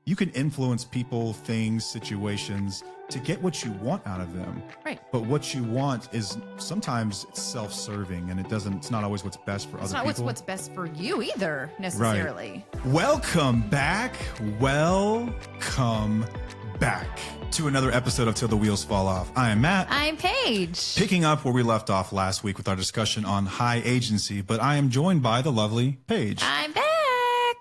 you can influence people, things, situations to get what you want out of them. Right. But what you want is sometimes self-serving, and it's not always what's best for other people. It's not what's best for you either, necessarily. Right. Welcome back to another episode of Till the Wheels Fall Off. I am Matt. I'm Paige. Picking up where we left off last week with our discussion on high agency, but I am joined by the lovely Paige. I'm back.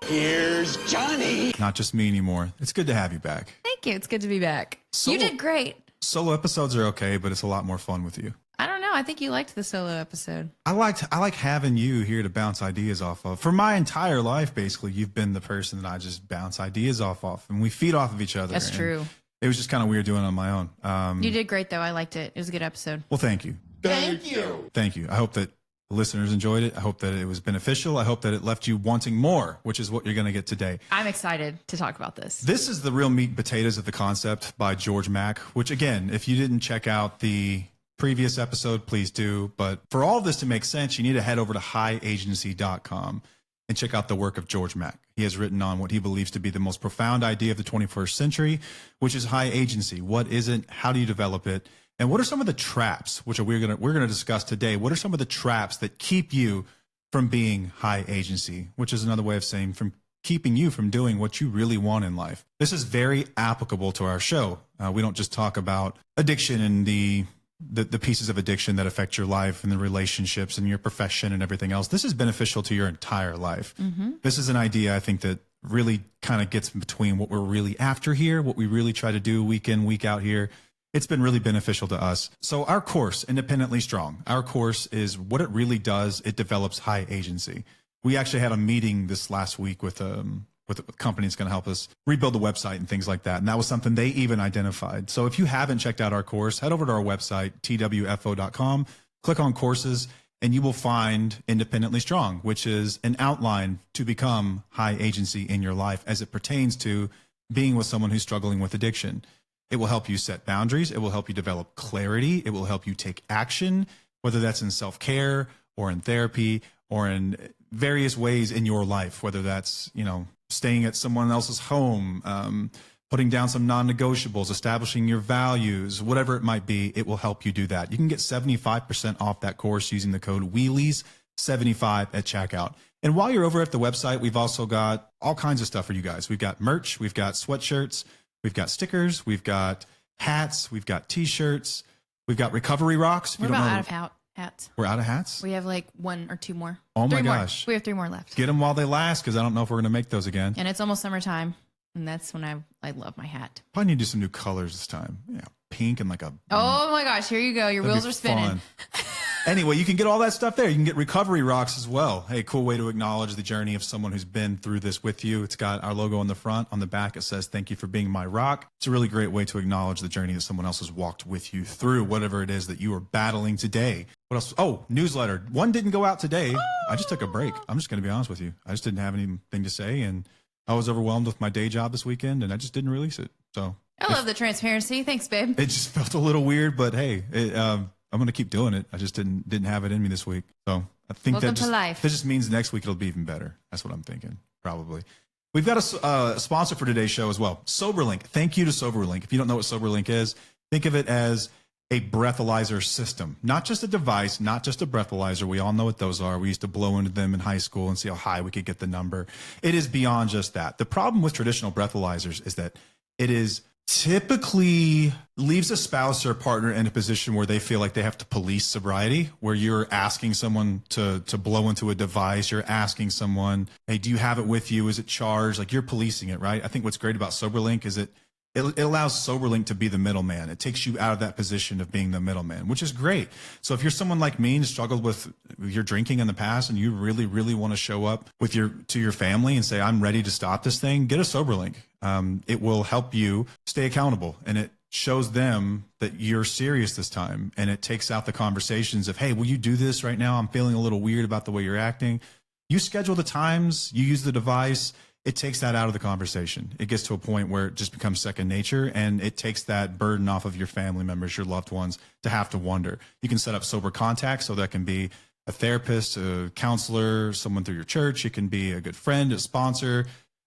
Here's Johnny. Not just me anymore. It's good to have you back. Thank you. It's good to be back. You did great. Solo episodes are okay, but it's a lot more fun with you. I don't know. I think you liked the solo episode. I like having you here to bounce ideas off of. For my entire life, basically, you've been the person that I just bounce ideas off of, and we feed off of each other. That's true. It was just kind of weird doing it on my own. You did great, though. I liked it. It was a good episode. Well, thank you. Thank you. Thank you. I hope that the listeners enjoyed it. I hope that it was beneficial. I hope that it left you wanting more, which is what you're going to get today. I'm excited to talk about this. This is the real meat and potatoes of the concept by George Mack, which, again, if you didn't check out the previous episode, please do. But for all of this to make sense, you need to head over to highagency.com and check out the work of George Mack. He has written on what he believes to be the most profound idea of the 21st century, which is high agency. What is it? How do you develop it? And what are some of the traps, which we're gonna discuss today? What are some of the traps that keep you from being high agency, which is another way of saying from keeping you from doing what you really want in life? This is very applicable to our show. We don't just talk about addiction and the pieces of addiction that affect your life and the relationships and your profession and everything else. This is beneficial to your entire life. Mm-hmm. This is an idea I think that really kind of gets in between what we're really after here, what we really try to do week in, week out here. It's been really beneficial to us. So our course, Independently Strong, our course is what it really does. It develops high agency. We actually had a meeting this last week with a company that's going to help us rebuild the website and things like that. And that was something they even identified. So if you haven't checked out our course, head over to our website, twfo.com, click on courses, and you will find Independently Strong, which is an outline to become high agency in your life as it pertains to being with someone who's struggling with addiction. It will help you set boundaries. It will help you develop clarity. It will help you take action, whether that's in self-care or in therapy or in various ways in your life, whether that's, staying at someone else's home, putting down some non-negotiables, establishing your values, whatever it might be. It will help you do that. You can get 75% off that course using the code Wheelies75 at checkout. And while you're over at the website, we've also got all kinds of stuff for you guys. We've got merch, we've got sweatshirts, we've got stickers, we've got hats, we've got t-shirts, we've got recovery rocks. We're about out of hats. We're out of hats? We have like one or two more. Oh my Three more. gosh. We have 3 more left. Get them while they last, because I don't know if we're going to make those again. And it's almost summertime. And that's when I love my hat. Probably need to do some new colors this time. Yeah, pink and like a... Oh my gosh, here you go. Your wheels are spinning. Anyway, you can get all that stuff there. You can get recovery rocks as well. Hey, cool way to acknowledge the journey of someone who's been through this with you. It's got our logo on the front. On the back, it says, "Thank you for being my rock." It's a really great way to acknowledge the journey that someone else has walked with you through, whatever it is that you are battling today. What else? Oh, newsletter. One didn't go out today. I just took a break. I'm just going to be honest with you. I just didn't have anything to say, and I was overwhelmed with my day job this weekend, and I just didn't release it. So I love the transparency. Thanks, babe. it just felt a little weird, but hey, I'm going to keep doing it. I just didn't have it in me this week. So I think Welcome to life. That just means next week it'll be even better. That's what I'm thinking, probably. We've got a sponsor for today's show as well, SoberLink. Thank you to SoberLink. If you don't know what SoberLink is, think of it as a breathalyzer system, not just a device, not just a breathalyzer. We all know what those are. We used to blow into them in high school and see how high we could get the number. It is beyond just that. The problem with traditional breathalyzers is that it is typically leaves a spouse or partner in a position where they feel like they have to police sobriety, where you're asking someone to blow into a device. You're asking someone, hey, do you have it with you? Is it charged? Like, you're policing it, right? I think what's great about SoberLink is it allows SoberLink to be the middleman. It takes you out of that position of being the middleman, which is great. So if you're someone like me and struggled with your drinking in the past and you really, really want to show up to your family and say, I'm ready to stop this thing, get a SoberLink. It will help you stay accountable, and it shows them that you're serious this time. And it takes out the conversations of, hey, will you do this right now? I'm feeling a little weird about the way you're acting. You schedule the times, you use the device. It takes that out of the conversation. It gets to a point where it just becomes second nature, and it takes that burden off of your family members, your loved ones, to have to wonder. You can set up sober contacts, so that can be a therapist, a counselor, someone through your church. It can be a good friend, a sponsor.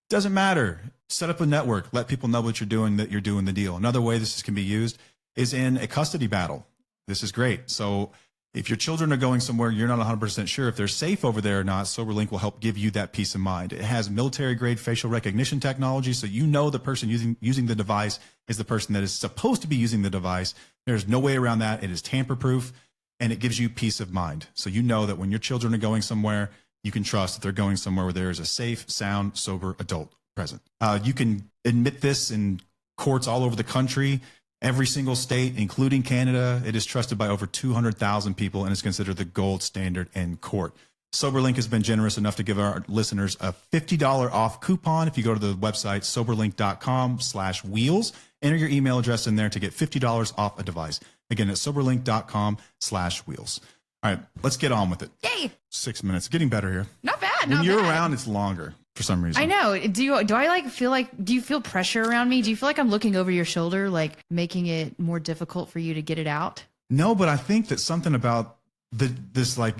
Doesn't matter. Set up a network. Let people know what you're doing, that you're doing the deal. Another way this can be used is in a custody battle. This is great. So if your children are going somewhere, you're not 100% sure if they're safe over there or not, SoberLink will help give you that peace of mind. It has military-grade facial recognition technology, so you know the person using the device is the person that is supposed to be using the device. There's no way around that. It is tamper-proof, and it gives you peace of mind. So you know that when your children are going somewhere, you can trust that they're going somewhere where there is a safe, sound, sober adult present. You can admit this in courts all over the country. Every single state, including Canada, it is trusted by over 200,000 people and is considered the gold standard in court. SoberLink has been generous enough to give our listeners a $50 off coupon. If you go to the website, soberlink.com/wheels, enter your email address in there to get $50 off a device. Again, it's soberlink.com/wheels. All right, let's get on with it. Yay! 6 minutes. Getting better here. Not bad. When Not you're bad. around, it's longer for some reason. I know. Do I like feel like, do you feel pressure around me? Do you feel like I'm looking over your shoulder, like making it more difficult for you to get it out? No, but I think that something about this, like,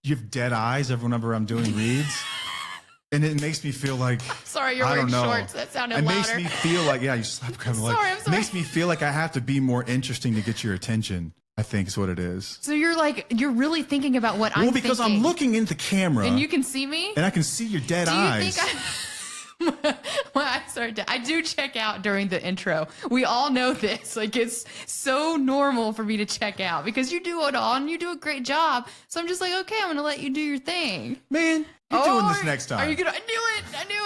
you have dead eyes whenever I'm doing reads. And it makes me feel like, Sorry, you're I wearing don't know. shorts. That sounded It louder. makes me feel like, yeah, you slap kind of like, Sorry, I'm sorry. makes me feel like I have to be more interesting to get your attention, I think is what it is. So you're really thinking about what I'm Well, thinking. because I'm looking into the camera And you can see me? and I can see your dead Do you eyes. think I do check out during the intro. We all know this. Like, it's so normal for me to check out because you do it all and you do a great job. So I'm just like, okay, I'm going to let you do your thing. Man, you're doing this next time. Are you gonna? I knew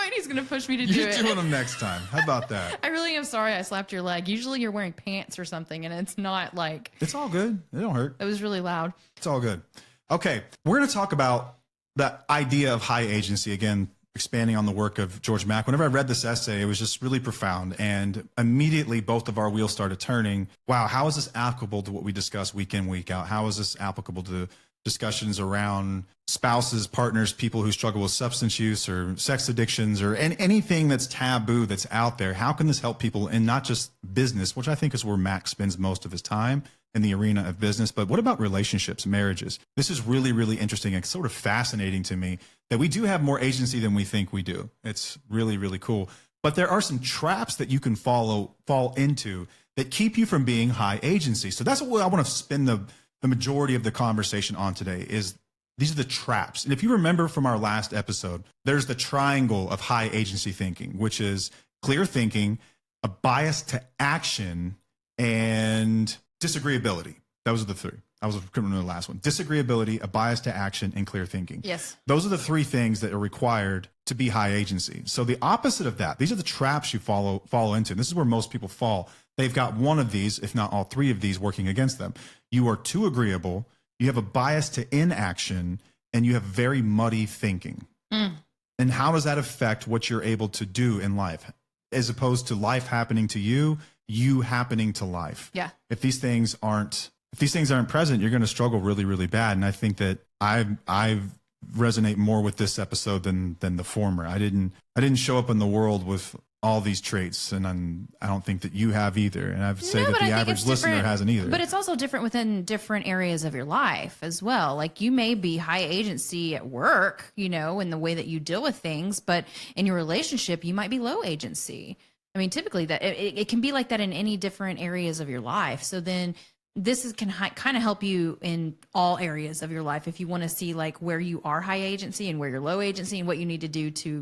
it. He's gonna push me to do You're it. doing them next time. How about that? I really am sorry I slapped your leg. Usually you're wearing pants or something, and it's not like It's all good. It don't hurt. it was really loud. It's all good. Okay, we're going to talk about the idea of high agency again, expanding on the work of George Mack. Whenever I read this essay, it was just really profound, and immediately both of our wheels started turning. Wow, how is this applicable to what we discuss week in, week out? How is this applicable to discussions around spouses, partners, people who struggle with substance use or sex addictions or anything that's taboo that's out there? How can this help people in not just business, which I think is where Mac spends most of his time in the arena of business, but what about relationships, marriages? This is really, really interesting and sort of fascinating to me that we do have more agency than we think we do. It's really, really cool. But there are some traps that you can fall into that keep you from being high agency. So that's what I want to spend the majority of the conversation on today is these are the traps. And if you remember from our last episode, there's the triangle of high agency thinking, which is clear thinking, a bias to action, and disagreeability. Those are the three. I was going to the last one. Disagreeability, a bias to action, and clear thinking. Yes. Those are the three things that are required to be high agency. So the opposite of that, these are the traps you fall into. And this is where most people fall. They've got one of these, if not all three of these, working against them. You are too agreeable, you have a bias to inaction, and you have very muddy thinking. And how does that affect what you're able to do in life? As opposed to life happening to you, you happening to life. Yeah. If these things aren't present, you're going to struggle really, really bad. And I think that I resonate more with this episode than the former. I didn't show up in the world with all these traits, and I don't think that you have either. And I'd say that the average listener hasn't either. But it's also different within different areas of your life as well. Like you may be high agency at work, in the way that you deal with things, but in your relationship, you might be low agency. I mean, typically that it can be like that in any different areas of your life. So then this can kind of help you in all areas of your life if you want to see like where you are high agency and where you're low agency and what you need to do to,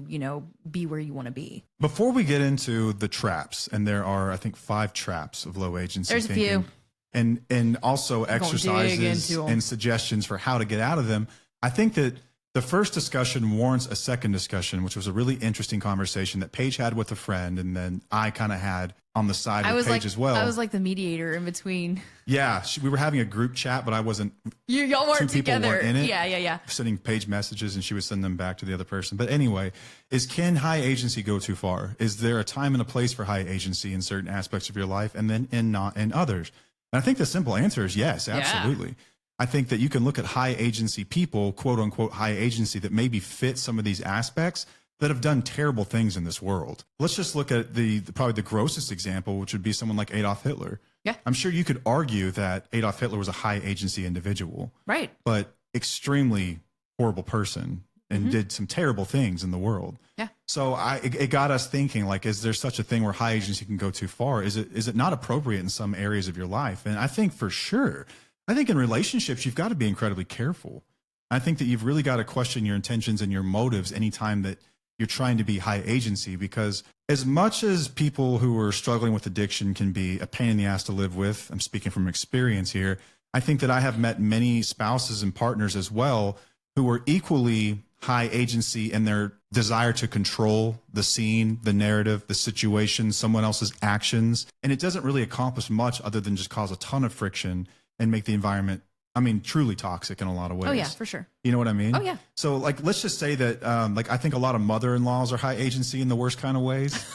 be where you want to be. Before we get into the traps, and there are, I think, 5 traps of low agency There's thinking, a few. and also exercises and suggestions for how to get out of them, I think that the first discussion warrants a second discussion, which was a really interesting conversation that Paige had with a friend, and then I kind of had on the side with Paige as well. I was like the mediator in between. Yeah, we were having a group chat, but I wasn't. Y'all weren't 2 people together. weren't in it. Yeah. Sending Paige messages, and she would send them back to the other person. But anyway, can high agency go too far? Is there a time and a place for high agency in certain aspects of your life, and then not in others? And I think the simple answer is yes, absolutely. Yeah. I think that you can look at high agency people, quote unquote high agency, that maybe fit some of these aspects that have done terrible things in this world. Let's just look at probably the grossest example, which would be someone like Adolf Hitler. Yeah. I'm sure you could argue that Adolf Hitler was a high agency individual. Right. But extremely horrible person. and did some terrible things in the world. Yeah. So it got us thinking, like, is there such a thing where high agency can go too far? Is it not appropriate in some areas of your life? And I think for sure, I think in relationships, you've got to be incredibly careful. I think that you've really got to question your intentions and your motives anytime that you're trying to be high agency, because as much as people who are struggling with addiction can be a pain in the ass to live with, I'm speaking from experience here, I think that I have met many spouses and partners as well who are equally high agency in their desire to control the scene, the narrative, the situation, someone else's actions. And it doesn't really accomplish much other than just cause a ton of friction and make the environment, I mean, truly toxic in a lot of ways. Oh yeah, for sure. You know what I mean? Oh yeah. So like, let's just say that, like, I think a lot of mother-in-laws are high agency in the worst kind of ways.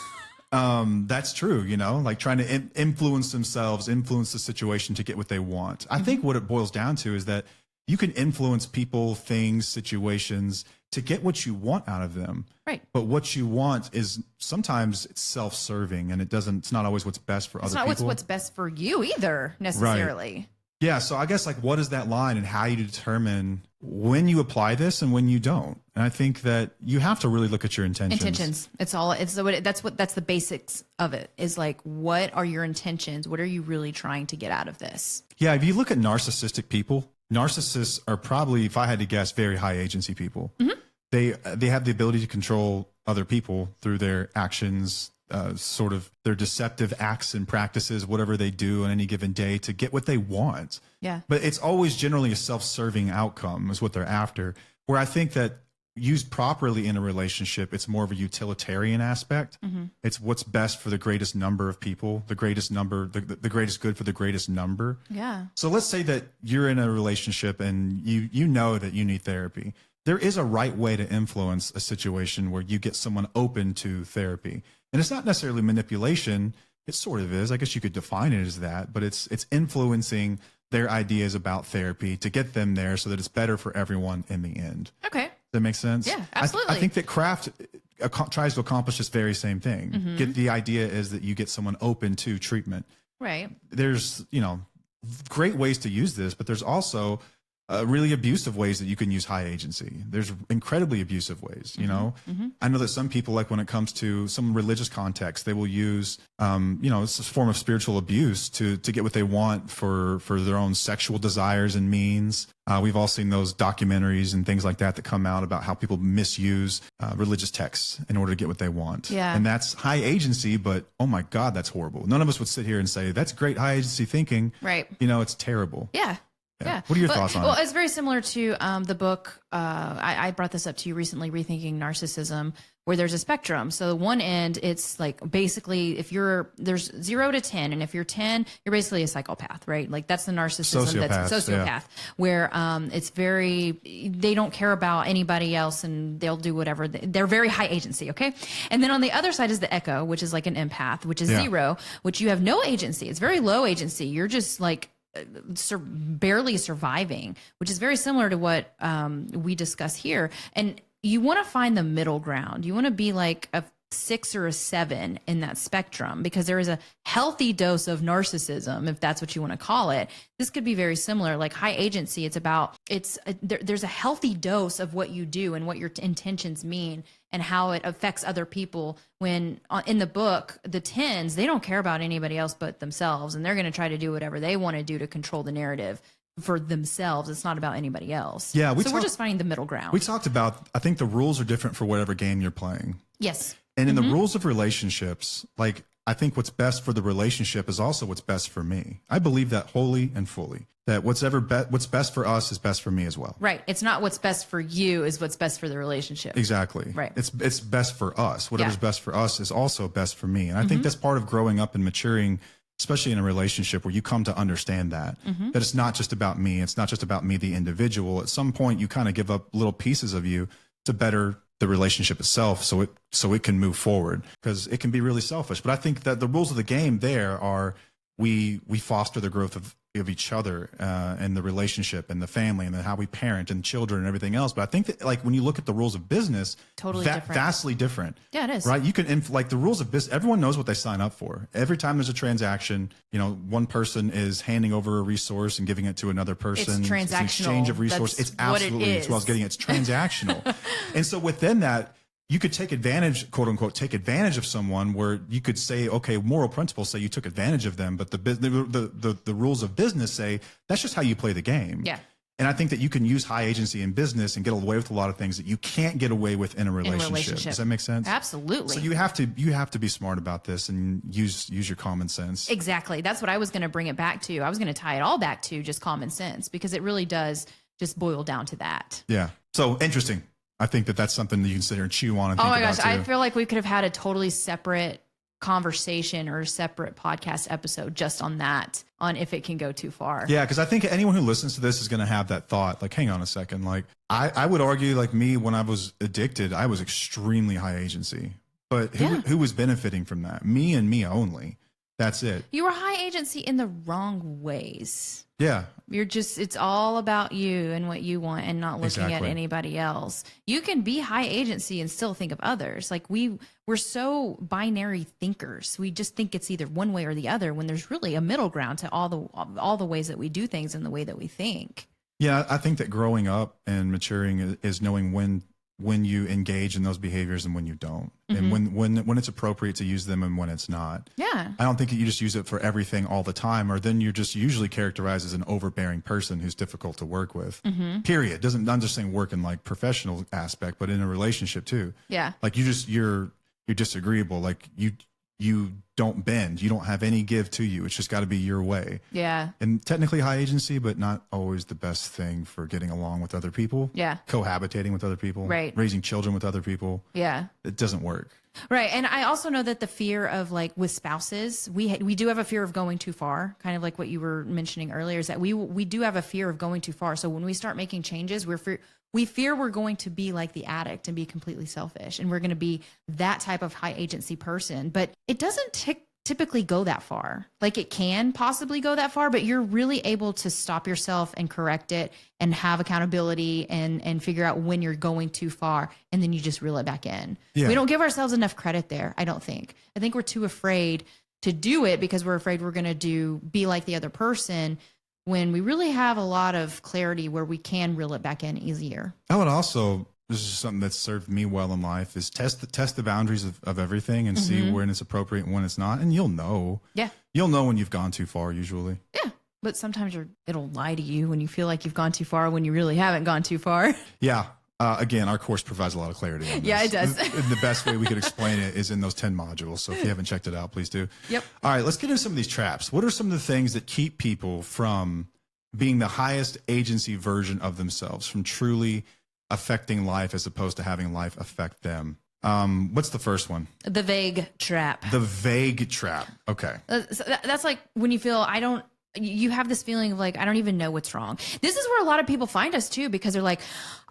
That's true, you know, like trying to influence themselves, influence the situation to get what they want. I think what it boils down to is that you can influence people, things, situations to get what you want out of them. Right. But what you want is sometimes it's self-serving, and it's not always what's best for other people. It's not what's best for you either, necessarily. Yeah. So I guess, like, what is that line and how you determine when you apply this and when you don't? And I think that you have to really look at your intentions. That's the basics of it, is like, what are your intentions? What are you really trying to get out of this? Yeah. If you look at narcissistic people, narcissists are probably, if I had to guess, very high agency people. They have the ability to control other people through their actions, sort of their deceptive acts and practices, whatever they do on any given day to get what they want. Yeah. But it's always generally a self-serving outcome is what they're after. Where I think that used properly in a relationship, it's more of a utilitarian aspect. It's what's best for the greatest number of people, the greatest good for the greatest number. Yeah. So let's say that you're in a relationship and you know that you need therapy. There is a right way to influence a situation where you get someone open to therapy. And it's not necessarily manipulation. It sort of is. I guess you could define it as that, but it's influencing their ideas about therapy to get them there so that it's better for everyone in the end. Okay. Does that make sense? Yeah, absolutely. I think that craft tries to accomplish this very same thing. The idea is that you get someone open to treatment. Right. There's, great ways to use this, but there's also really abusive ways that you can use high agency. There's incredibly abusive ways, I know that some people, like when it comes to some religious context, they will use, it's a form of spiritual abuse to get what they want for their own sexual desires and means. We've all seen those documentaries and things like that come out about how people misuse religious texts in order to get what they want. Yeah. And that's high agency, but oh my God, that's horrible. None of us would sit here and say, that's great high agency thinking. Right. It's terrible. Yeah. Yeah. What are your thoughts on it? Well, it's very similar to the book. I brought this up to you recently, Rethinking Narcissism, where there's a spectrum. So one end, it's like basically there's 0 to 10. And if you're 10, you're basically a psychopath, right? Like that's the narcissism. That's sociopath, where it's they don't care about anybody else and they'll do whatever. They're very high agency. Okay. And then on the other side is the echo, which is like an empath, which is 0, which you have no agency. It's very low agency. You're just like, barely surviving, which is very similar to what we discuss here. And you want to find the middle ground. You want to be like a 6 or a 7 in that spectrum, because there is a healthy dose of narcissism, if that's what you want to call it. This could be very similar. Like high agency, there's a healthy dose of what you do and what your intentions mean and how it affects other people. When in the book, the 10s, they don't care about anybody else but themselves, and they're going to try to do whatever they want to do to control the narrative for themselves. It's not about anybody else. Yeah. We're just finding the middle ground. We talked about, I think the rules are different for whatever game you're playing. Yes. And in the rules of relationships, like, I think what's best for the relationship is also what's best for me. I believe that wholly and fully, that what's best for us is best for me as well. Right. It's not what's best for you is what's best for the relationship. Exactly. Right. It's best for us. Whatever's best for us is also best for me. And I think that's part of growing up and maturing, especially in a relationship where you come to understand that it's not just about me. It's not just about me, the individual. At some point, you kind of give up little pieces of you to better the relationship itself, so it can move forward, because it can be really selfish. But I think that the rules of the game there are we foster the growth of of each other and the relationship and the family and then how we parent and children and everything else. But I think that like when you look at the rules of business, different. Vastly different. Yeah, it is. Right? You can like the rules of business. Everyone knows what they sign up for. Every time there's a transaction, you know, one person is handing over a resource and giving it to another person. It's transactional. It's an exchange of resources. It's absolutely, it's what I was getting. It's transactional. And so within that, you could take advantage, quote unquote, take advantage of someone where you could say, okay, moral principles say you took advantage of them, but the rules of business say that's just how you play the game. Yeah. And I think that you can use high agency in business and get away with a lot of things that you can't get away with in a relationship. Does that make sense? Absolutely. So you have to be smart about this and use your common sense. Exactly. That's what I was going to bring it back to. I was going to tie it all back to just common sense because it really does just boil down to that. Yeah. So interesting. I think that that's something that you can sit here and chew on and think about. Oh my gosh, I feel like we could have had a totally separate conversation or a separate podcast episode just on that, on if it can go too far. Yeah, because I think anyone who listens to this is going to have that thought, like, hang on a second. Like, I would argue, like me, when I was addicted, I was extremely high agency. But who was benefiting from that? Me and me only. That's it. You were high agency in the wrong ways. Yeah. It's all about you and what you want and not looking at anybody else. You can be high agency and still think of others. Like we're so binary thinkers. We just think it's either one way or the other when there's really a middle ground to all the ways that we do things and the way that we think. Yeah. I think that growing up and maturing is knowing when you engage in those behaviors and when you don't, and when it's appropriate to use them and when it's not. Yeah. I don't think that you just use it for everything all the time, or then you're just usually characterized as an overbearing person who's difficult to work with. Period. I'm just saying work in like professional aspect, but in a relationship too. Yeah. Like you're disagreeable. Like you don't bend. You don't have any give to you. It's just got to be your way. Yeah. And technically high agency, but not always the best thing for getting along with other people. Yeah. Cohabitating with other people. Right. Raising children with other people. Yeah. It doesn't work. Right. And I also know that the fear of like with spouses, we do have a fear of going too far, kind of like what you were mentioning earlier, is that we do have a fear of going too far. So when we start making changes, we fear we're going to be like the addict and be completely selfish. And we're going to be that type of high agency person. But it doesn't typically go that far. Like it can possibly go that far, but you're really able to stop yourself and correct it and have accountability and figure out when you're going too far. And then you just reel it back in. Yeah. We don't give ourselves enough credit there, I don't think. I think we're too afraid to do it because we're afraid we're going to be like the other person, when we really have a lot of clarity where we can reel it back in easier. I would also, this is something that's served me well in life, is test the boundaries of everything and see when it's appropriate and when it's not. And you'll know. Yeah. You'll know when you've gone too far usually. Yeah. But sometimes it'll lie to you when you feel like you've gone too far when you really haven't gone too far. Yeah. Again, our course provides a lot of clarity on this. Yeah, it does. The best way we could explain it is in those 10 modules. So if you haven't checked it out, please do. Yep. All right, let's get into some of these traps. What are some of the things that keep people from being the highest agency version of themselves, from truly affecting life as opposed to having life affect them? What's the first one? The vague trap. The vague trap. Okay. So that's like when you feel you have this feeling of like, I don't even know what's wrong. This is where a lot of people find us too, because they're like,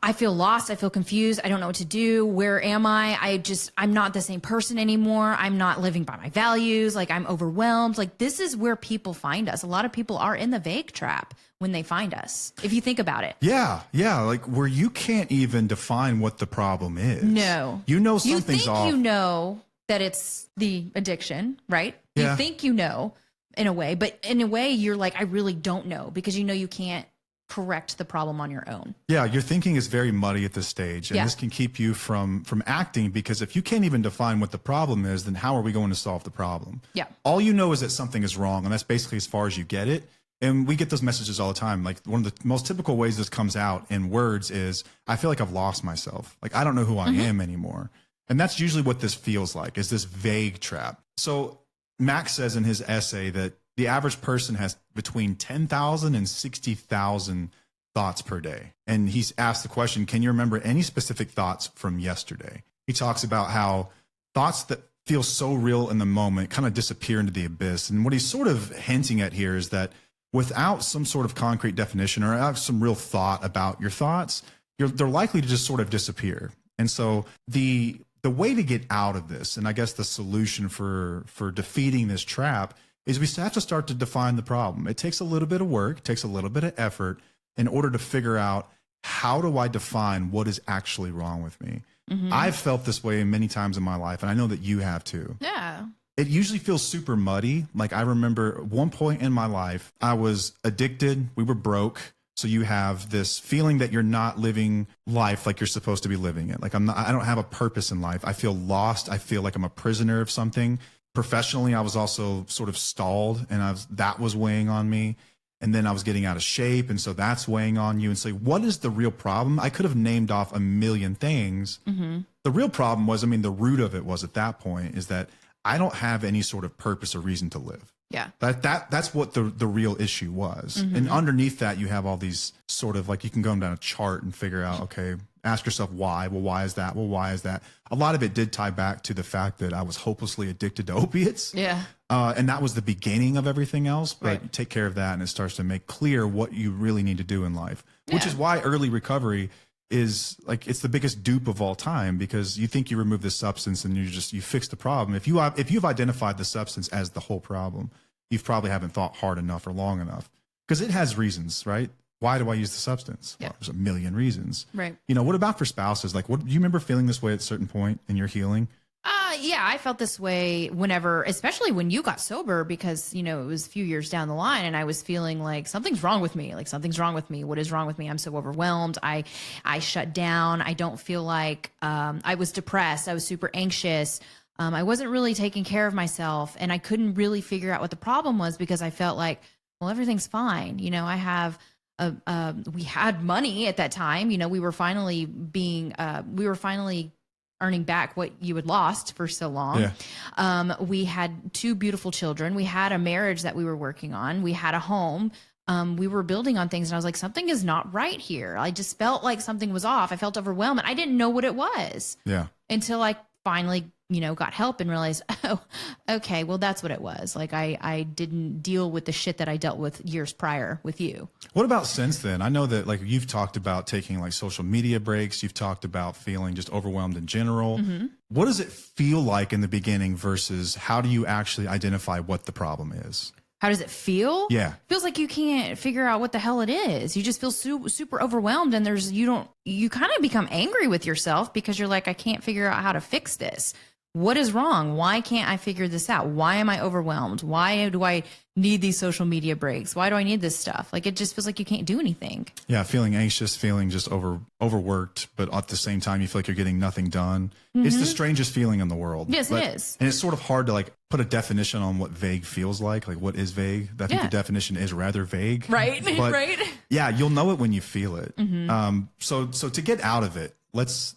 I feel lost. I feel confused. I don't know what to do. Where am I? I'm not the same person anymore. I'm not living by my values. Like I'm overwhelmed. Like this is where people find us. A lot of people are in the vague trap when they find us, if you think about it. Yeah. Yeah. Like where you can't even define what the problem is. No. You know something's off. You know that it's the addiction, right? Yeah. You think you know. In a way, but in a way you're like, I really don't know, because you know you can't correct the problem on your own. Yeah, your thinking is very muddy at this stage, and this can keep you from acting, because if you can't even define what the problem is, then how are we going to solve the problem? Yeah. All you know is that something is wrong, and that's basically as far as you get it. And we get those messages all the time. Like one of the most typical ways this comes out in words is, I feel like I've lost myself. Like I don't know who I am anymore. And that's usually what this feels like, is this vague trap. So Max says in his essay that the average person has between 10,000 and 60,000 thoughts per day. And he's asked the question, can you remember any specific thoughts from yesterday? He talks about how thoughts that feel so real in the moment kind of disappear into the abyss. And what he's sort of hinting at here is that without some sort of concrete definition or have some real thought about your thoughts, they're likely to just sort of disappear. And so the way to get out of this, and I guess the solution for defeating this trap, is we have to start to define the problem. It takes a little bit of work, takes a little bit of effort in order to figure out, how do I define what is actually wrong with me? I've felt this way many times in my life, and I know that you have too. Yeah. It usually feels super muddy. Like I remember at one point in my life, I was addicted. We were broke. So you have this feeling that you're not living life like you're supposed to be living it. Like I don't have a purpose in life. I feel lost. I feel like I'm a prisoner of something. Professionally, I was also sort of stalled, and that was weighing on me. And then I was getting out of shape, and so that's weighing on you. And so what is the real problem? I could have named off a million things. The real problem was, the root of it was at that point is that I don't have any sort of purpose or reason to live. Yeah. That's what the real issue was. And underneath that, you have all these sort of like, you can go down a chart and figure out, okay, ask yourself why. Well, why is that? Well, why is that? A lot of it did tie back to the fact that I was hopelessly addicted to opiates. Yeah. And that was the beginning of everything else. But Right. you take care of that, and it starts to make clear what you really need to do in life, which Yeah. is why early recovery is like, it's the biggest dupe of all time, because you think you remove this substance and you fix the problem. If you've identified the substance as the whole problem, you probably haven't thought hard enough or long enough, because it has reasons, right? Why do I use the substance? Yeah. Well, there's a million reasons. Right. What about for spouses? Like, do you remember feeling this way at a certain point in your healing? Yeah, I felt this way whenever, especially when you got sober, because, it was a few years down the line and I was feeling like something's wrong with me. Like something's wrong with me. What is wrong with me? I'm so overwhelmed. I shut down. I don't feel like, I was depressed. I was super anxious. I wasn't really taking care of myself, and I couldn't really figure out what the problem was, because I felt like, well, everything's fine. I have, we had money at that time. We were finally earning back what you had lost for so long. Yeah. We had 2 beautiful children. We had a marriage that we were working on. We had a home. We were building on things, and I was like, something is not right here. I just felt like something was off. I felt overwhelmed, and I didn't know what it was. Yeah. Until I finally, got help and realized, oh, okay, well, that's what it was. Like I didn't deal with the shit that I dealt with years prior with you. What about since then? I know that like you've talked about taking like social media breaks. You've talked about feeling just overwhelmed in general. What does it feel like in the beginning versus how do you actually identify what the problem is? How does it feel? Yeah. Feels like you can't figure out what the hell it is. You just feel super overwhelmed, and you kind of become angry with yourself, because you're like, I can't figure out how to fix this. What is wrong? Why can't I figure this out? Why am I overwhelmed? Why do I need these social media breaks? Why do I need this stuff? Like, it just feels like you can't do anything. Yeah, feeling anxious, feeling just overworked, but at the same time you feel like you're getting nothing done. It's the strangest feeling in the world. Yes, it is. And it's sort of hard to like put a definition on what vague feels like what is vague. I think the definition is rather vague. Right. But right. yeah, you'll know it when you feel it. So to get out of it, let's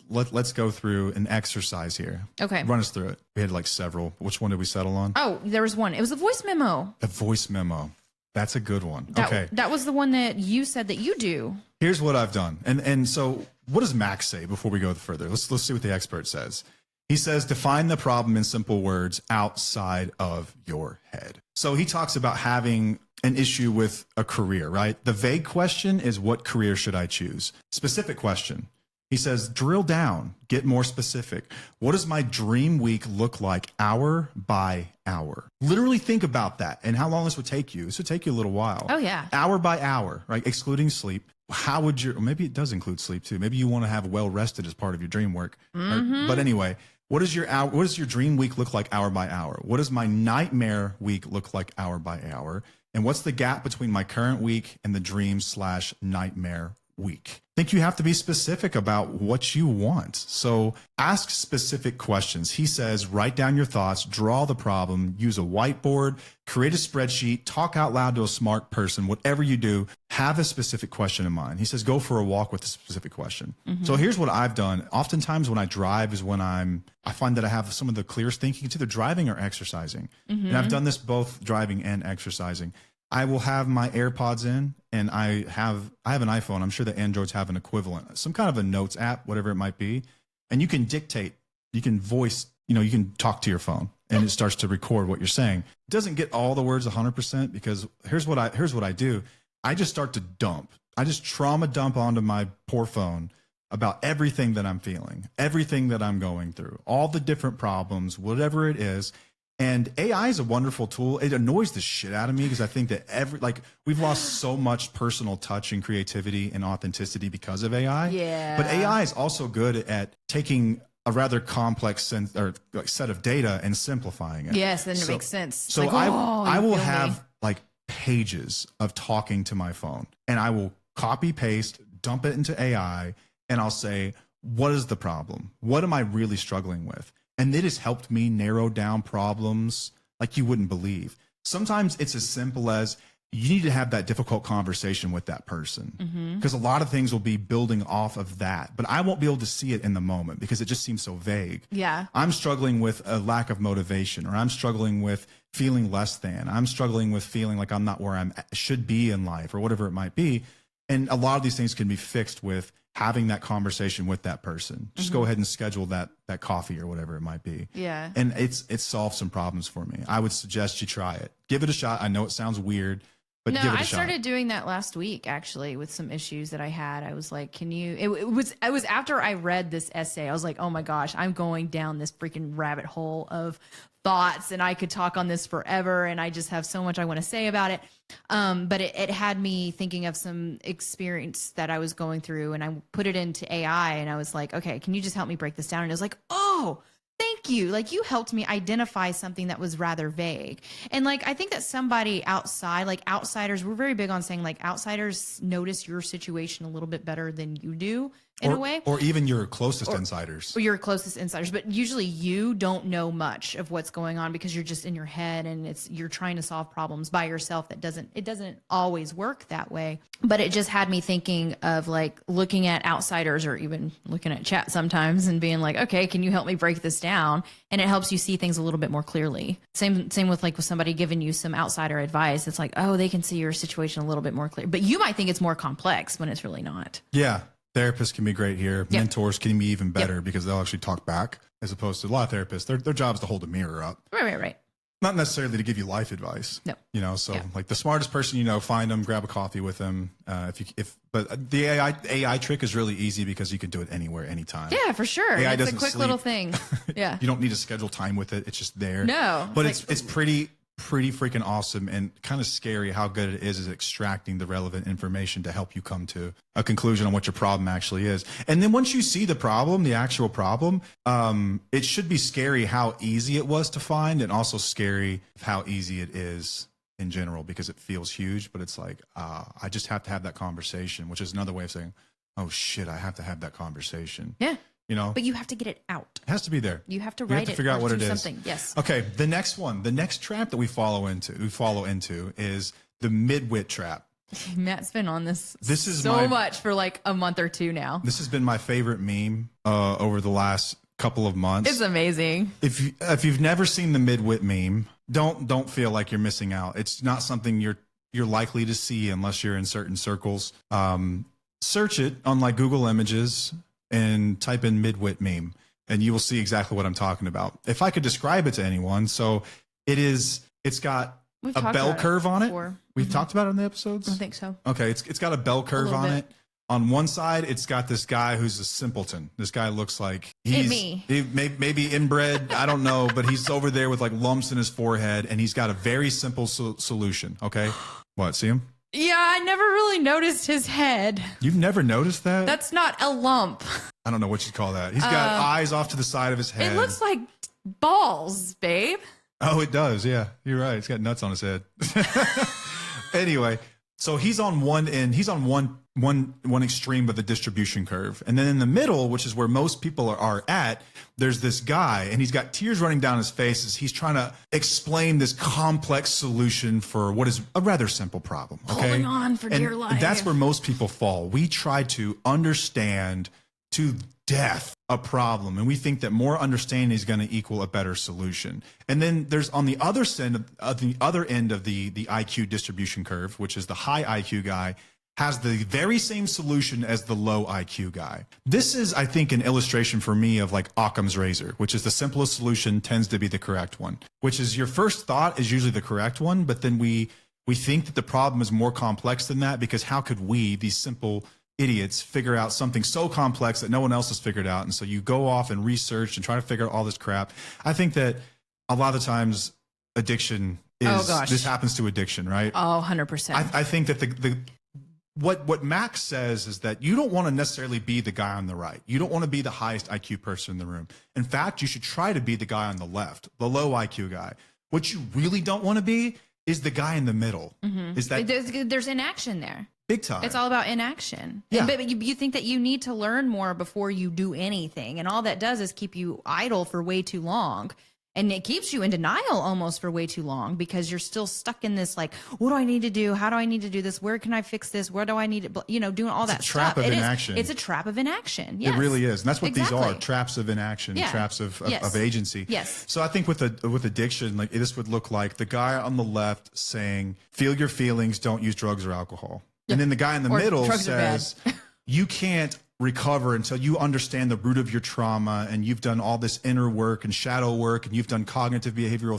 go through an exercise here. Okay. Run us through it. We had like several. Which one did we settle on? Oh, there was one. It was a voice memo. A voice memo. That's a good one. Okay. That was the one that you said that you do. Here's what I've done. And so what does Max say before we go further? Let's see what the expert says. He says, define the problem in simple words outside of your head. So he talks about having an issue with a career, right? The vague question is, what career should I choose? Specific question. He says, drill down, get more specific. What does my dream week look like hour by hour? Literally think about that and how long this would take you. This would take you a little while. Oh, yeah. Hour by hour, right? Excluding sleep. How would maybe it does include sleep too. Maybe you want to have well rested as part of your dream work. But anyway, what does your dream week look like hour by hour? What does my nightmare week look like hour by hour? And what's the gap between my current week and the dream/nightmare week? I think you have to be specific about what you want. So ask specific questions. He says, write down your thoughts, draw the problem, use a whiteboard, create a spreadsheet, talk out loud to a smart person. Whatever you do, have a specific question in mind. He says, go for a walk with a specific question. So here's what I've done. Oftentimes when I drive is when I find that I have some of the clearest thinking. It's either driving or exercising. And I've done this both driving and exercising. I will have my AirPods in, and I have an iPhone. I'm sure the Androids have an equivalent, some kind of a notes app, whatever it might be. And you can dictate, you can voice, you can talk to your phone and it starts to record what you're saying. It doesn't get all the words 100% because here's what I do. I just start to dump. I just trauma dump onto my poor phone about everything that I'm feeling, everything that I'm going through, all the different problems, whatever it is. And AI is a wonderful tool. It annoys the shit out of me because I think that we've lost so much personal touch and creativity and authenticity because of AI. Yeah. But AI is also good at taking a rather complex set of data and simplifying it. Yes, then it makes sense. So Like, I you will feel have me. like pages of talking to my phone, and I will copy paste, dump it into AI, and I'll say, what is the problem? What am I really struggling with? And it has helped me narrow down problems like you wouldn't believe. Sometimes it's as simple as you need to have that difficult conversation with that person, because a lot of things will be building off of that, but I won't be able to see it in the moment because it just seems so vague. Yeah. I'm struggling with a lack of motivation, or I'm struggling with feeling less than. I'm struggling with feeling like I'm not where I should be in life, or whatever it might be. And a lot of these things can be fixed with having that conversation with that person. Just go ahead and schedule that coffee or whatever it might be. Yeah. And it solved some problems for me. I would suggest you try it. Give it a shot. I know it sounds weird, but No, give it a I shot. started doing that last week actually with some issues that I had. I was like, can you, it was after I read this essay. I was like, oh my gosh, I'm going down this freaking rabbit hole of thoughts and I could talk on this forever. And I just have so much I want to say about it. But it had me thinking of some experience that I was going through, and I put it into AI and I was like, okay, can you just help me break this down? And it was like, oh, thank you. Like, you helped me identify something that was rather vague. And like, I think that somebody outside, like outsiders, we're very big on saying like outsiders notice your situation a little bit better than you do in a way. Or even your closest insiders. Or your closest insiders, but usually you don't know much of what's going on because you're just in your head and you're trying to solve problems by yourself. It doesn't always work that way. But it just had me thinking of like looking at outsiders or even looking at chat sometimes and being like, okay, can you help me break this down? And it helps you see things a little bit more clearly. Same with like with somebody giving you some outsider advice. It's like, oh, they can see your situation a little bit more clear. But you might think it's more complex when it's really not. Yeah. Therapists can be great here. Yep. Mentors can be even better because they'll actually talk back, as opposed to a lot of therapists. Their job is to hold a mirror up. Right. Not necessarily to give you life advice. No. You know, so like the smartest person you know, find them, grab a coffee with them. But the AI trick is really easy because you can do it anywhere, anytime. Yeah, for sure. AI It's a doesn't quick sleep. little thing. Yeah. You don't need to schedule time with it. It's just there. No. But It's it's pretty freaking awesome and kind of scary how good it is extracting the relevant information to help you come to a conclusion on what your problem actually is. And then once you see the problem, the actual problem, it should be scary how easy it was to find, and also scary how easy it is in general, because it feels huge, but it's like, I just have to have that conversation, which is another way of saying, oh shit, I have to have that conversation. Yeah. You know, But you have to get it out. it has to be there. You have to You have write to it figure out or what do it is. something. Yes. Okay, the next trap that we follow into is the midwit trap. Matt's been on this is so my- much for like a month or two now. This has been my favorite meme over the last couple of months. It's amazing. If you've never seen the midwit meme, don't feel like you're missing out. It's not something you're likely to see unless you're in certain circles. Search it on like Google Images and type in midwit meme, and you will see exactly what I'm talking about. If I could describe it to anyone, so it's got We've a talked bell about it curve on it. before. We've talked about it in the episodes. I think so. Okay, it's got a bell curve little on bit. it. On one side, it's got this guy who's a simpleton. This guy looks like he's me. maybe inbred. I don't know, but he's over there with like lumps in his forehead, and he's got a very simple solution. Okay, what? See him? Yeah, I never really noticed his head. You've never noticed that? That's not a lump. I don't know what you'd call that. He's got eyes off to the side of his head. It looks like balls, babe. Oh, it does. Yeah, you're right. He's got nuts on his head. Anyway, so he's on one end. He's on one extreme of the distribution curve, and then in the middle, which is where most people are at, there's this guy, and he's got tears running down his face as he's trying to explain this complex solution for what is a rather simple problem. Okay, Holding on for dear life. That's where most people fall. We try to understand to death a problem, and we think that more understanding is going to equal a better solution. And then there's on the other end of the IQ distribution curve, which is the high IQ guy has the very same solution as the low IQ guy. This is, I think, an illustration for me of like Occam's razor, which is the simplest solution tends to be the correct one, which is your first thought is usually the correct one, but then we think that the problem is more complex than that, because how could we, these simple idiots, figure out something so complex that no one else has figured out? And so you go off and research and try to figure out all this crap. I think that A lot of the times addiction is, this happens to addiction, right? Oh, 100%. I think that what Max says is that you don't want to necessarily be the guy on the right. You don't want to be the highest IQ person in the room. In fact, you should try to be the guy on the left, the low IQ guy. What you really don't want to be is the guy in the middle. Is that there's inaction there. big time? It's all about inaction. Yeah. But you think that you need to learn more before you do anything. And all that does is keep you idle for way too long. And it keeps you in denial almost for way too long because you're still stuck in this, like, what do I need to do? How do I need to do this? Where can I fix this? Where do I need to, doing all that trap stuff. of inaction. It's a trap of inaction. Yes. It really is. And that's what these Exactly. are, traps of inaction, Yeah. traps of Yes. agency. Yes. So I think with addiction, like this would look like the guy on the left saying, feel your feelings, don't use drugs or alcohol. And then the guy in the Or middle drugs are bad. says, you can't recover until you understand the root of your trauma and you've done all this inner work and shadow work and you've done cognitive behavioral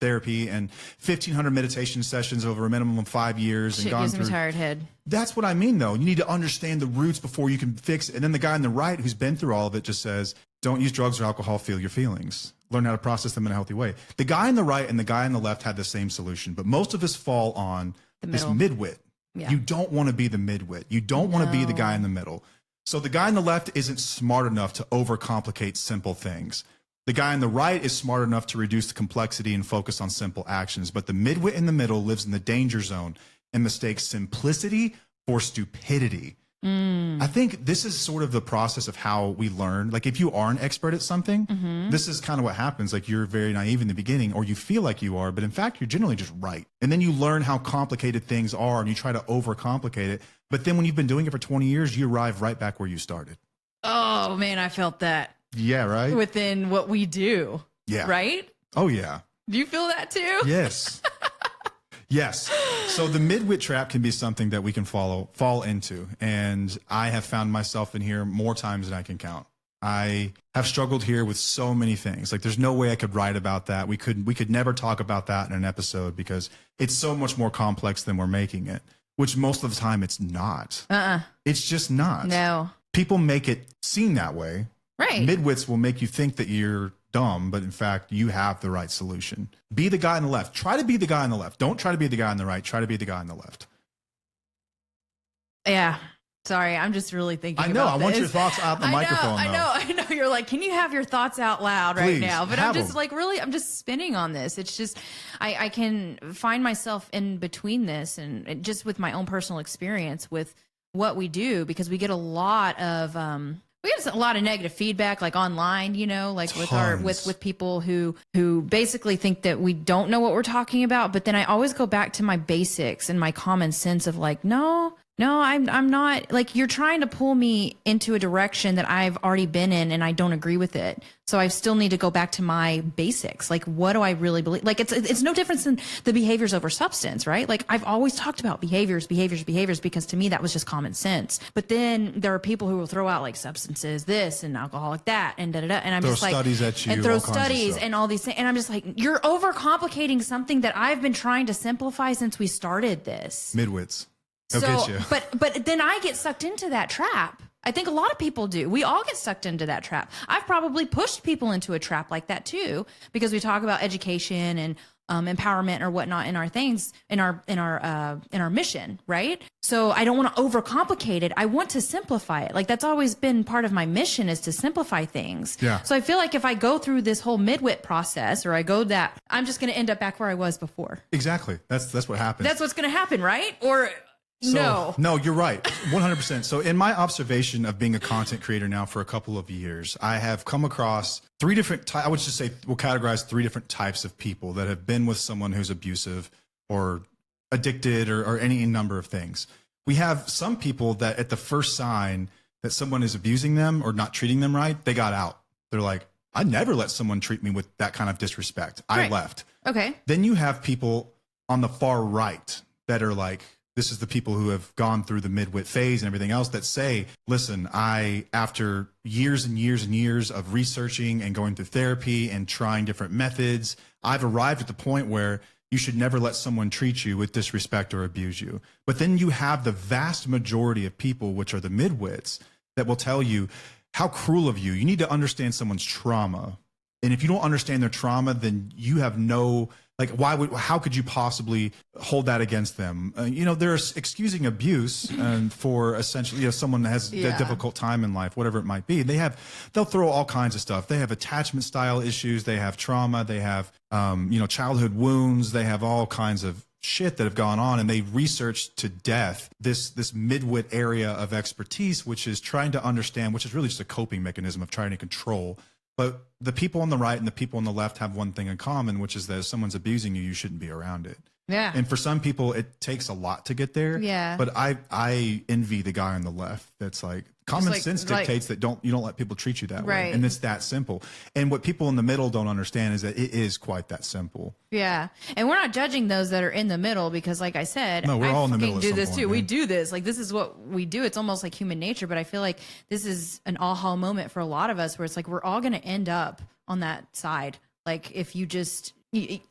therapy and 1,500 meditation sessions over a minimum of 5 years Shit and gone gives me through. tired head. That's what I mean, though. You need to understand the roots before you can fix it. And then the guy on the right who's been through all of it just says, don't use drugs or alcohol, feel your feelings. Learn how to process them in a healthy way. The guy on the right and the guy on the left had the same solution, but most of us fall on this midwit. Yeah. You don't want to be the midwit. You don't want to be the guy in the middle. So the guy on the left isn't smart enough to overcomplicate simple things. The guy on the right is smart enough to reduce the complexity and focus on simple actions. But the midwit in the middle lives in the danger zone and mistakes simplicity for stupidity. I think this is sort of the process of how we learn. Like if you are an expert at something, this is kind of what happens. Like you're very naive in the beginning or you feel like you are, but in fact, you're generally just right. And then you learn how complicated things are and you try to overcomplicate it. But then when you've been doing it for 20 years, you arrive right back where you started. Oh, man, I felt that Yeah, right? within what we do. Yeah. Right? Oh, yeah. Do you feel that too? Yes. Yes. So the midwit trap can be something that we can fall into. And I have found myself in here more times than I can count. I have struggled here with so many things. Like there's no way I could write about that. We could never talk about that in an episode because it's so much more complex than we're making it, which most of the time it's not. It's just not. No. People make it seem that way. Right. Midwits will make you think that you're dumb, but in fact, you have the right solution. Be the guy on the left. Try to be the guy on the left. Don't try to be the guy on the right. Try to be the guy on the left. Yeah. Sorry, I'm just really thinking I know. about I want this. your thoughts out the microphone, though. I know. You're like, can you have your thoughts out loud right Please, now? But have I'm just them. like, really, I'm just spinning on this. It's just, I can find myself in between this and just with my own personal experience with what we do, because we get a lot of, we get a lot of negative feedback, like online, like with with people who basically think that we don't know what we're talking about. But then I always go back to my basics and my common sense of like, no, I'm not. Like, you're trying to pull me into a direction that I've already been in and I don't agree with it. So I still need to go back to my basics. Like, what do I really believe? Like, it's no difference than the behaviors over substance, right? Like, I've always talked about behaviors, because to me that was just common sense. But then there are people who will throw out like substances, this and alcoholic that and da da da. And I'm Throw just like, studies at you, and throw all kinds of studies stuff. and all these things. And I'm just like, you're overcomplicating something that I've been trying to simplify since we started this. Midwits. They'll get you. But then I get sucked into that trap. I think a lot of people do. We all get sucked into that trap. I've probably pushed people into a trap like that too, because we talk about education and empowerment or whatnot in our things, in our mission, right? So I don't want to overcomplicate it. I want to simplify it. Like that's always been part of my mission, is to simplify things. Yeah. So I feel like if I go through this whole midwit process, or I go that, I'm just going to end up back where I was before. Exactly. That's what happens. That's what's going to happen, right? Or No, you're right. 100%. So in my observation of being a content creator now for a couple of years, I have come across three different I would just say we'll categorize three different types of people that have been with someone who's abusive or addicted or any number of things. We have some people that at the first sign that someone is abusing them or not treating them right, they got out. They're like, I never let someone treat me with that kind of disrespect. I Right. left. okay. Then you have people on the far right that are like, this is the people who have gone through the midwit phase and everything else that say, listen, after years and years and years of researching and going through therapy and trying different methods, I've arrived at the point where you should never let someone treat you with disrespect or abuse you. But then you have the vast majority of people, which are the midwits, that will tell you how cruel of you. You need to understand someone's trauma And if you don't understand their trauma, then you have no, like, how could you possibly hold that against them? They're excusing abuse and for essentially, someone that has a difficult time in life, whatever it might be. They'll throw all kinds of stuff. They have attachment style issues. They have trauma. They have, childhood wounds. They have all kinds of shit that have gone on, and they researched to death this midwit area of expertise, which is trying to understand, which is really just a coping mechanism of trying to control. But the people on the right and the people on the left have one thing in common, which is that if someone's abusing you, you shouldn't be around it. Yeah. And for some people, it takes a lot to get there. Yeah. But I envy the guy on the left that's like, common sense dictates that you don't let people treat you that way. And it's that simple. And what people in the middle don't understand is that it is quite that simple. Yeah. And we're not judging those that are in the middle because, like I said, no, we're all in the middle. Do this too. We do this. Like, this is what we do. It's almost like human nature. But I feel like this is an aha moment for a lot of us where it's like we're all going to end up on that side. Like, if you just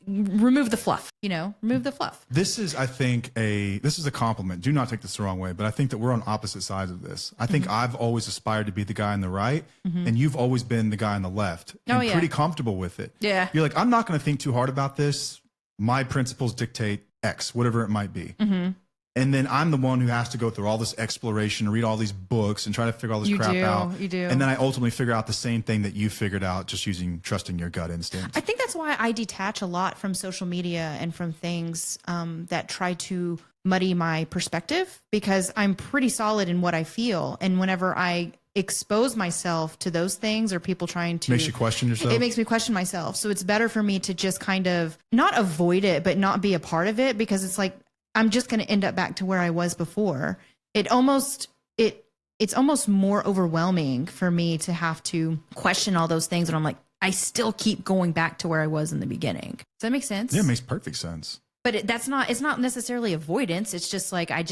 remove the fluff, remove the fluff. This is, I think, this is a compliment. Do not take this the wrong way, but I think that we're on opposite sides of this. I think I've always aspired to be the guy on the right, and you've always been the guy on the left, and pretty comfortable with it. Yeah. You're like, I'm not going to think too hard about this. My principles dictate X, whatever it might be. And then I'm the one who has to go through all this exploration, read all these books, and try to figure all this crap out. You do. And then I ultimately figure out the same thing that you figured out just trusting your gut instinct. I think that's why I detach a lot from social media and from things that try to muddy my perspective, because I'm pretty solid in what I feel. And whenever I expose myself to those things or people trying to... Makes you question yourself? It makes me question myself. So it's better for me to just kind of not avoid it, but not be a part of it, because it's like, I'm just going to end up back to where I was before. It's almost more overwhelming for me to have to question all those things. And I'm like, I still keep going back to where I was in the beginning. Does that make sense? Yeah, it makes perfect sense. But it's not necessarily avoidance. It's just like, I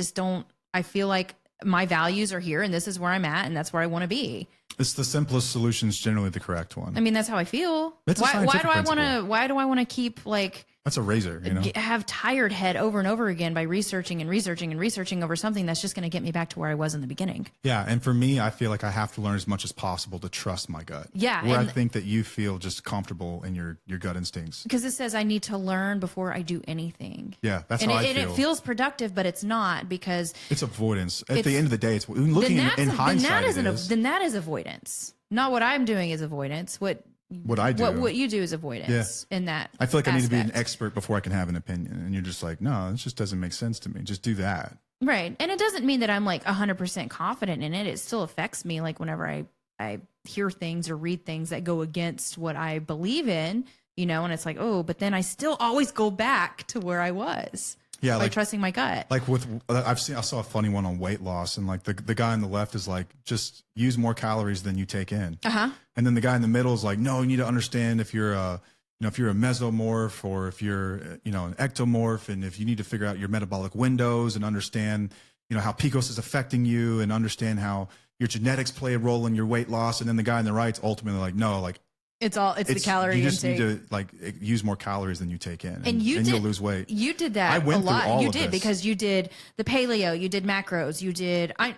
feel like my values are here and this is where I'm at and that's where I want to be. It's the simplest solution is generally the correct one. I mean, that's how I feel. That's a scientific principle. Why do I want to keep like... That's a razor, have tired head over and over again by researching over something that's just going to get me back to where I was in the beginning. Yeah. And for me, I feel like I have to learn as much as possible to trust my gut. Yeah. Where I think that you feel just comfortable in your gut instincts. Because it says I need to learn before I do anything. Yeah. That's how I feel. And it feels productive, but it's not, because it's avoidance. At the end of the day, it's looking in hindsight. Then that is avoidance. Not what I'm doing is avoidance. What I do. What you do is avoidance in that. I feel like I need to be an expert before I can have an opinion. And you're just like, no, it just doesn't make sense to me. Just do that. Right. And it doesn't mean that I'm like 100% confident in it. It still affects me. Like whenever I hear things or read things that go against what I believe in, and it's like, oh, but then I still always go back to where I was. Yeah, by trusting my gut. Like I saw a funny one on weight loss, and like the guy on the left is like, just use more calories than you take in. And then the guy in the middle is like, no, you need to understand if you're a mesomorph or if you're an ectomorph, and if you need to figure out your metabolic windows and understand how PCOS is affecting you and understand how your genetics play a role in your weight loss. And then the guy on the right's ultimately like, no, like. It's the calorie intake. You just need to like use more calories than you take in, and you'll lose weight. You did that. I went a lot. Through all you of did this. Because you did the paleo, you did macros, you did. I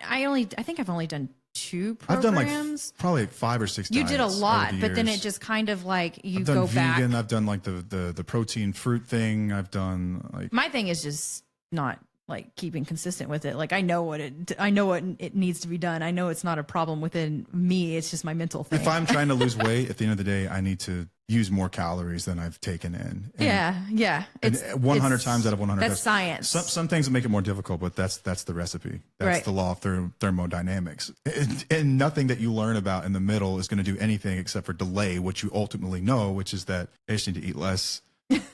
think I've only done 2 programs. I've done like probably 5 or 6. You did a lot, but then it just kind of like I've done vegan. I've done like the protein fruit thing. I've done like my thing is just not like keeping consistent with it. Like I know what it needs to be done. I know it's not a problem within me. It's just my mental thing. If I'm trying to lose weight, at the end of the day, I need to use more calories than I've taken in. Yeah. It's 100 times out of 100. That's science. Some things make it more difficult, but that's the recipe. That's the law of thermodynamics. And nothing that you learn about in the middle is going to do anything except for delay what you ultimately know, which is that I just need to eat less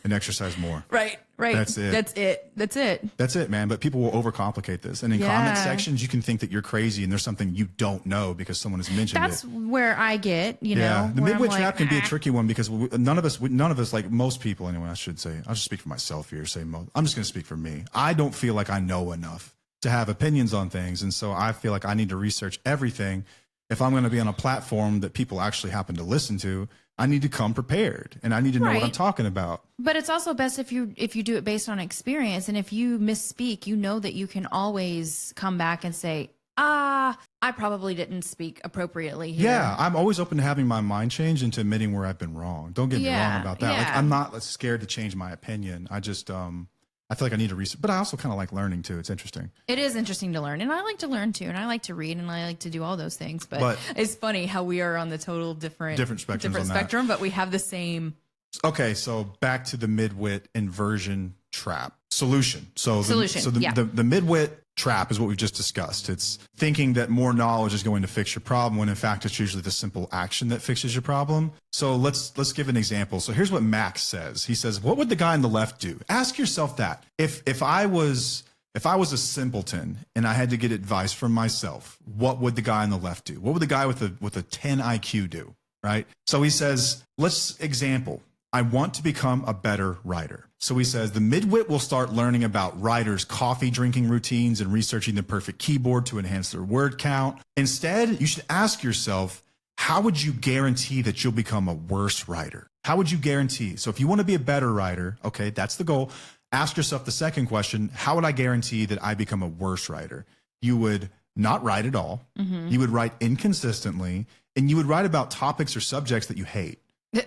and exercise more. Right. That's it, man. But people will overcomplicate this. And in comment sections, you can think that you're crazy and there's something you don't know because someone has mentioned That's where I get, the midwit trap can be a tricky one because none of us, like most people anyway, I should say, I'll just speak for myself here. I'm just going to speak for me. I don't feel like I know enough to have opinions on things. And so I feel like I need to research everything. If I'm going to be on a platform that people actually happen to listen to, I need to come prepared and I need to know what I'm talking about. But it's also best if you do it based on experience. And if you misspeak, that you can always come back and say, I probably didn't speak appropriately here. Yeah, I'm always open to having my mind changed and to admitting where I've been wrong. Don't get me wrong about that. Like, yeah. I'm not scared to change my opinion. I just I feel like I need to research, but I also kind of like learning too. It's interesting. It is interesting to learn, and I like to learn too, and I like to read, and I like to do all those things. But it's funny how we are on the total different spectrum, but we have the same. Okay, so back to the midwit inversion trap solution. So the midwit trap is what we've just discussed. It's thinking that more knowledge is going to fix your problem when in fact it's usually the simple action that fixes your problem. So let's give an example. So here's what Max says. He says, what would the guy on the left do? Ask yourself that. If I was a simpleton and I had to get advice from myself, what would the guy on the left do? What would the guy with a 10 IQ do? Right? So he says, let's example. I want to become a better writer. So he says the midwit will start learning about writers' coffee drinking routines and researching the perfect keyboard to enhance their word count. Instead, you should ask yourself, how would you guarantee that you'll become a worse writer? How would you guarantee? So if you want to be a better writer, okay, that's the goal. Ask yourself the second question, how would I guarantee that I become a worse writer? You would not write at all. Mm-hmm. You would write inconsistently, and you would write about topics or subjects that you hate.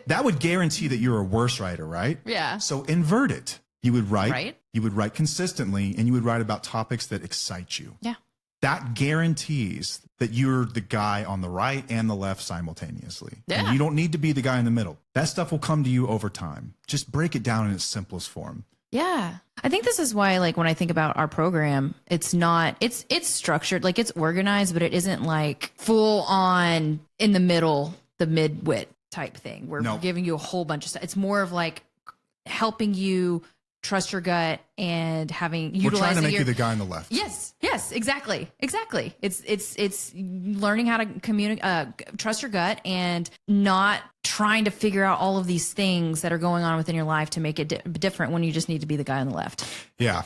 That would guarantee that you're a worse writer, right? Yeah. So invert it. You would write consistently, and you would write about topics that excite you. Yeah. That guarantees that you're the guy on the right and the left simultaneously. Yeah. And you don't need to be the guy in the middle. That stuff will come to you over time. Just break it down in its simplest form. Yeah. I think this is why, like, when I think about our program, it's structured, like it's organized, but it isn't like full on in the middle, the midwit type thing. We're giving you a whole bunch of stuff. It's more of like helping you trust your gut and We're trying to make you the guy on the left. Yes, exactly. It's learning how to communicate, trust your gut, and not trying to figure out all of these things that are going on within your life to make it different when you just need to be the guy on the left. Yeah.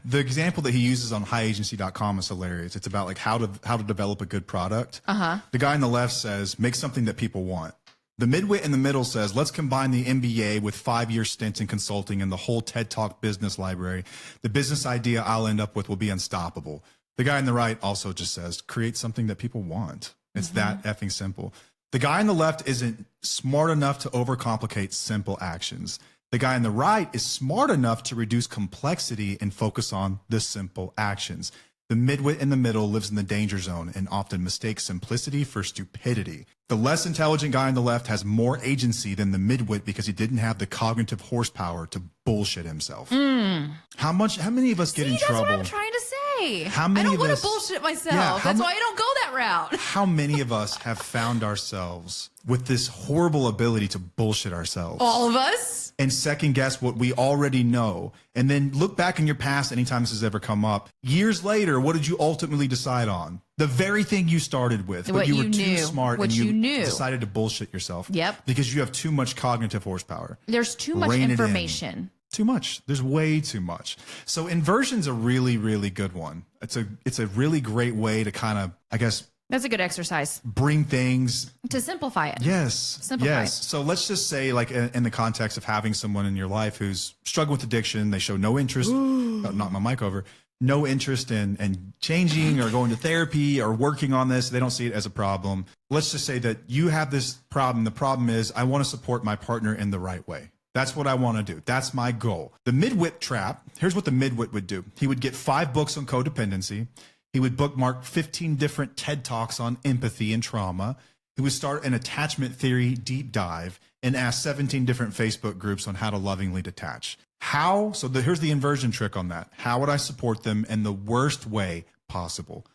The example that he uses on highagency.com is hilarious. It's about like how to develop a good product. The guy on the left says, make something that people want. The midwit in the middle says, let's combine the MBA with 5-year stints in consulting and the whole TED Talk business library. The business idea I'll end up with will be unstoppable. The guy on the right also just says, create something that people want. It's that effing simple. The guy on the left isn't smart enough to overcomplicate simple actions. The guy on the right is smart enough to reduce complexity and focus on the simple actions. The midwit in the middle lives in the danger zone and often mistakes simplicity for stupidity. The less intelligent guy on the left has more agency than the midwit because he didn't have the cognitive horsepower to bullshit himself. How many of us get in trouble? That's what I'm trying to say. How many I don't of want us, to bullshit myself. That's why I don't go that route. How many of us have found ourselves with this horrible ability to bullshit ourselves? All of us. And second guess what we already know. And then look back in your past anytime this has ever come up. Years later, what did you ultimately decide on? The very thing you started with, but you were too smart and you decided to bullshit yourself. Yep. Because you have too much cognitive horsepower. There's too much information. Too much. There's way too much. So inversion's a really, really good one. It's a really great way to kind of, I guess, that's a good exercise. Bring things to simplify it. Yes. Simplify. Yes. So let's just say, like, in the context of having someone in your life who's struggling with addiction, they show no interest, knock my mic over, no interest in changing or going to therapy or working on this. They don't see it as a problem. Let's just say that you have this problem. The problem is I want to support my partner in the right way. That's what I want to do. That's my goal. The midwit trap, here's what the midwit would do. He would get 5 books on codependency. He would bookmark 15 different TED Talks on empathy and trauma. He would start an attachment theory deep dive and ask 17 different Facebook groups on how to lovingly detach. Here's the inversion trick on that. How would I support them in the worst way possible?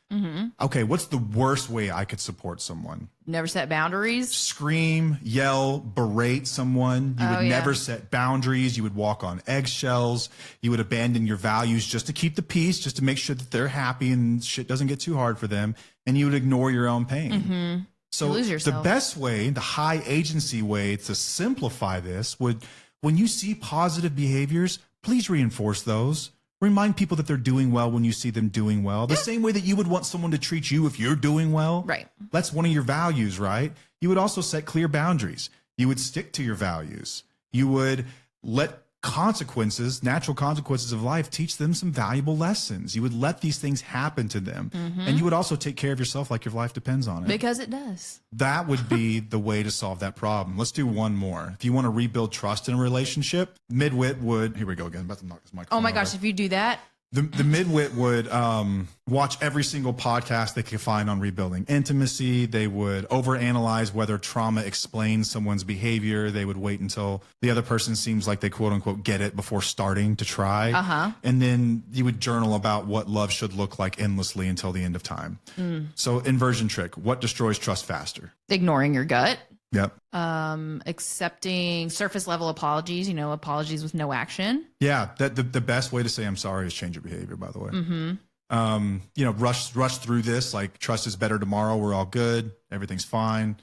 Okay, what's the worst way I could support someone? Never set boundaries. Scream, yell, berate someone. You would never set boundaries. You would walk on eggshells. You would abandon your values just to keep the peace, just to make sure that they're happy and shit doesn't get too hard for them. And you would ignore your own pain. So the best way, the high agency way to simplify this would, when you see positive behaviors, please reinforce those. Remind people that they're doing well when you see them doing well. The same way that you would want someone to treat you if you're doing well. Right. That's one of your values, right? You would also set clear boundaries. You would stick to your values. You would let consequences, natural consequences of life, teach them some valuable lessons. You would let these things happen to them. And you would also take care of yourself like your life depends on it. Because it does. That would be the way to solve that problem. Let's do one more. If you want to rebuild trust in a relationship, midwit would, here we go again, I'm about to knock this microphone Oh my over. gosh, if you do that, The midwit would watch every single podcast they could find on rebuilding intimacy. They would overanalyze whether trauma explains someone's behavior. They would wait until the other person seems like they quote unquote get it before starting to try. And then you would journal about what love should look like endlessly until the end of time. So inversion trick, what destroys trust faster? ignoring your gut, Yep. accepting surface level apologies, apologies with no action. Yeah, the best way to say I'm sorry is change your behavior, by the way. Rush through this, like trust is better tomorrow. We're all good. Everything's fine.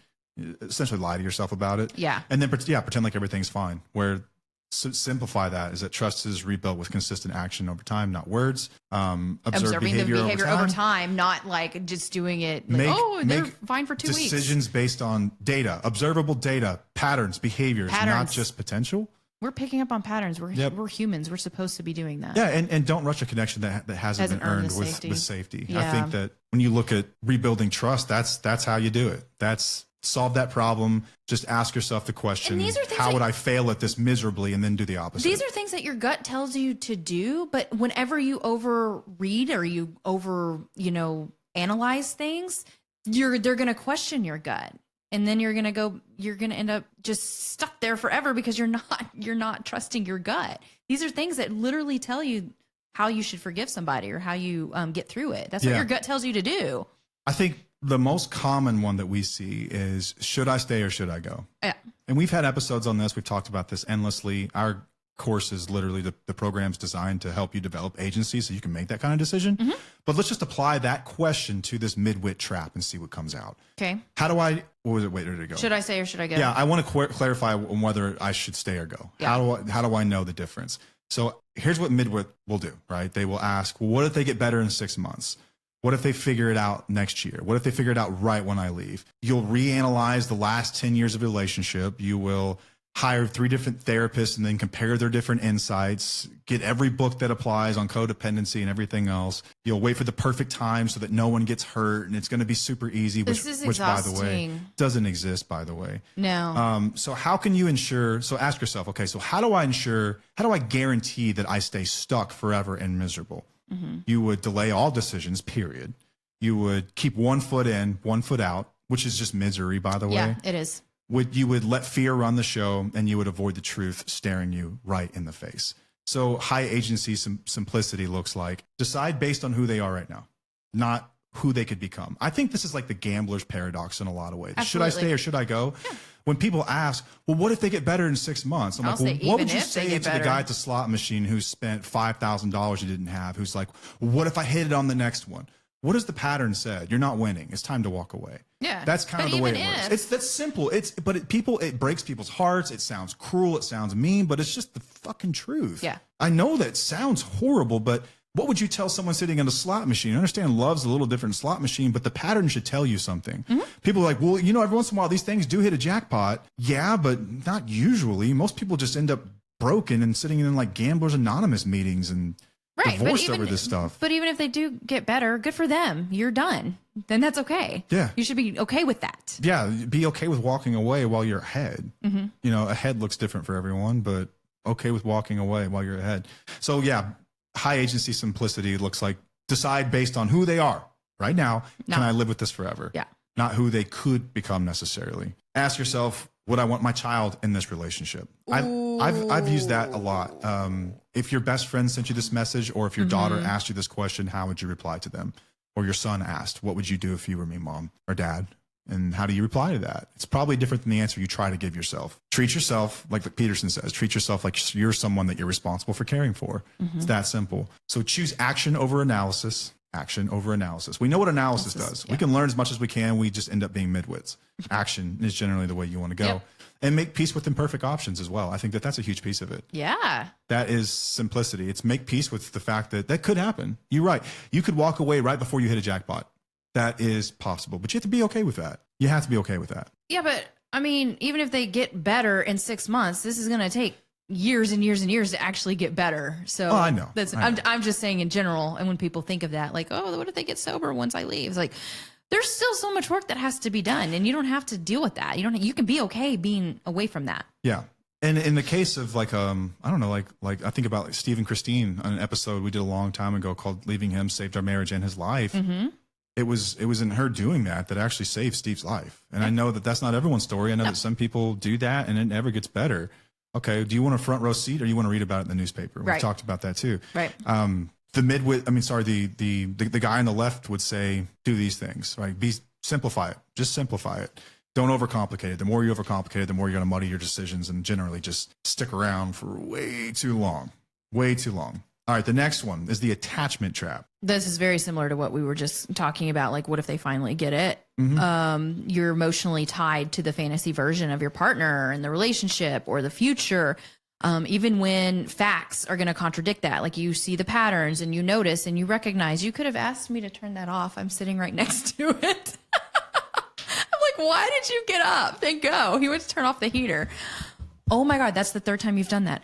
Essentially lie to yourself about it. Yeah. And then, pretend like everything's fine. Where simplify that is that trust is rebuilt with consistent action over time, not words. Observing the behavior over time, not like just doing it like, they're fine for 2 weeks. Decisions based on data, observable data, patterns, behaviors, not just potential. We're picking up on patterns. We're humans. We're supposed to be doing that. Yeah, and don't rush a connection that hasn't been earned with safety. Yeah. I think that when you look at rebuilding trust, that's how you do it. That's solve that problem. Just ask yourself the question, how would I fail at this miserably, and then do the opposite. These are things that your gut tells you to do, but whenever you overread or you analyze things, they're going to question your gut. And then you're going to end up just stuck there forever because you're not trusting your gut. These are things that literally tell you how you should forgive somebody or how you get through it. That's what your gut tells you to do. I think the most common one that we see is, should I stay or should I go? Yeah. And we've had episodes on this. We've talked about this endlessly. Our course is literally the program's designed to help you develop agency so you can make that kind of decision. But let's just apply that question to this midwit trap and see what comes out. Okay. How do I, what was it? Wait, where did it go? Should I stay or should I go? Yeah, I want to clarify on whether I should stay or go. Yeah. How do I know the difference? So here's what midwit will do, right? They will ask, well, what if they get better in 6 months? What if they figure it out next year? What if they figure it out right when I leave? You'll reanalyze the last 10 years of your relationship. You will hire 3 different therapists and then compare their different insights, get every book that applies on codependency and everything else. You'll wait for the perfect time so that no one gets hurt, and it's going to be super easy, which by the way, doesn't exist, by the way. No. So how can you ensure, so ask yourself, okay, so how do I guarantee that I stay stuck forever and miserable? You would delay all decisions, period. You would keep 1 foot in, 1 foot out, which is just misery, by the way. Yeah, it is. You would let fear run the show, and you would avoid the truth staring you right in the face. So high agency simplicity looks like decide based on who they are right now, not who they could become. I think this is like the gambler's paradox in a lot of ways. Absolutely. Should I stay or should I go? Yeah. When people ask, well, what if they get better in 6 months? I'm like, well, what would you say to the guy at the slot machine who spent $5,000 you didn't have, who's like, well, what if I hit it on the next one? What does the pattern say? You're not winning. It's time to walk away. Yeah. That's kind of the way it works. That's simple. It breaks people's hearts. It sounds cruel. It sounds mean, but it's just the fucking truth. Yeah. I know that sounds horrible, but what would you tell someone sitting in a slot machine? I understand love's a little different slot machine, but the pattern should tell you something. People are like, well, every once in a while these things do hit a jackpot. Yeah, but not usually. Most people just end up broken and sitting in like Gamblers Anonymous meetings and divorced over this stuff. But even if they do get better, good for them. You're done. Then that's okay. Yeah. You should be okay with that. Yeah. Be okay with walking away while you're ahead. Ahead looks different for everyone, but okay with walking away while you're ahead. So yeah, high agency simplicity looks like decide based on who they are right now. Can I live with this forever? Yeah. Not who they could become necessarily. Ask yourself, would I want my child in this relationship? I've used that a lot. If your best friend sent you this message, or if your daughter asked you this question, how would you reply to them? Or your son asked, what would you do if you were me, mom or dad? And how do you reply to that? It's probably different than the answer you try to give yourself. Treat yourself, like Peterson says, treat yourself like you're someone that you're responsible for caring for. It's that simple. So choose action over analysis. Action over analysis. We know what analysis does. Yeah. We can learn as much as we can. We just end up being midwits. Action is generally the way you want to go. Yep. And make peace with imperfect options as well. I think that's a huge piece of it. Yeah. That is simplicity. It's make peace with the fact that could happen. You're right. You could walk away right before you hit a jackpot. That is possible. But you have to be okay with that. You have to be okay with that. Yeah, but I mean, even if they get better in 6 months, this is going to take years and years and years to actually get better. So I know. I'm just saying in general. And when people think of that, like, oh, what if they get sober once I leave? It's like, there's still so much work that has to be done, and you don't have to deal with that. You can be okay being away from that. Yeah. And in the case of like, I don't know, like I think about like Steve and Christine on an episode we did a long time ago called Leaving Him Saved Our Marriage and His Life. Mm-hmm. It was in her doing that actually saved Steve's life. And I know that that's not everyone's story. I know that some people do that and it never gets better. Okay. Do you want a front row seat or you want to read about it in the newspaper? Right. We've talked about that too. Right. The guy on the left would say, do these things, right? Simplify it. Just simplify it. Don't overcomplicate it. The more you overcomplicate it, the more you're going to muddy your decisions and generally just stick around for way too long. Way too long. All right, the next one is the attachment trap. This is very similar to what we were just talking about. Like, what if they finally get it? Mm-hmm. You're emotionally tied to the fantasy version of your partner and the relationship or the future. Even when facts are going to contradict that, like you see the patterns and you notice and you recognize, you could have asked me to turn that off. I'm sitting right next to it. I'm like, why did you get up? Then go. He went to turn off the heater. Oh my God, that's the third time you've done that.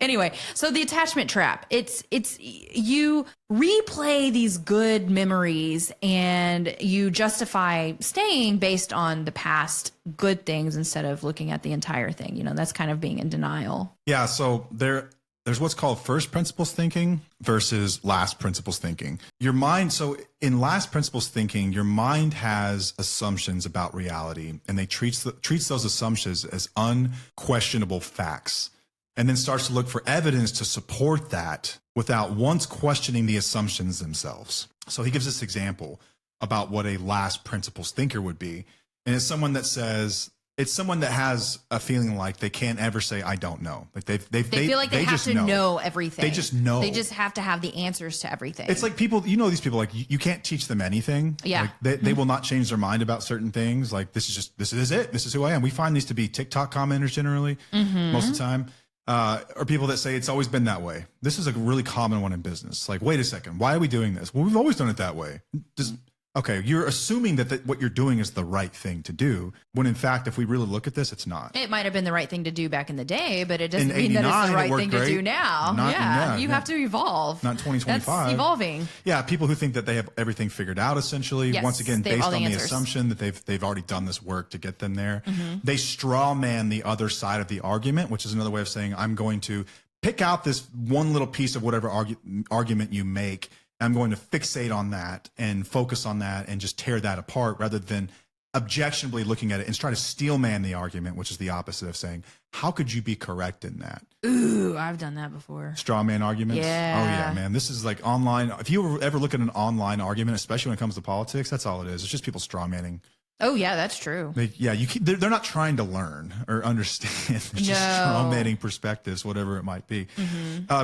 Anyway, so the attachment trap, it's you replay these good memories and you justify staying based on the past good things instead of looking at the entire thing. That's kind of being in denial. Yeah. So there's what's called first principles thinking versus last principles thinking. Your mind. So in last principles thinking, your mind has assumptions about reality and they treats those assumptions as unquestionable facts. And then starts to look for evidence to support that without once questioning the assumptions themselves. So he gives this example about what a last principles thinker would be. And it's someone that has a feeling like they can't ever say, I don't know. Like they feel like they have to know everything. They just know. They just have to have the answers to everything. It's like people, these people, like you can't teach them anything. Yeah. Like they will not change their mind about certain things. Like this is it. This is who I am. We find these to be TikTok commenters generally, most of the time. Or people that say it's always been that way. This is a really common one in business. Like, wait a second, why are we doing this? Well, we've always done it that way. Okay, you're assuming that what you're doing is the right thing to do, when in fact, if we really look at this, it's not. It might have been the right thing to do back in the day, but it doesn't In mean that it's the right thing great. to do now. You have to evolve. Not 2025. That's evolving. Yeah, people who think that they have everything figured out, essentially, Yes, once again, they have based all the on the answers. assumption that they've already done this work to get them there. They straw man the other side of the argument, which is another way of saying, I'm going to pick out this one little piece of whatever argument you make. I'm going to fixate on that and focus on that and just tear that apart rather than objectionably looking at it and try to steel man the argument, which is the opposite of saying, how could you be correct in that? Ooh, I've done that before. Straw man arguments? Yeah. Oh, yeah, man. This is like online. If you ever look at an online argument, especially when it comes to politics, that's all it is. It's just people straw manning. Oh, yeah, that's true. They're not trying to learn or understand. It's just straw manning perspectives, whatever it might be.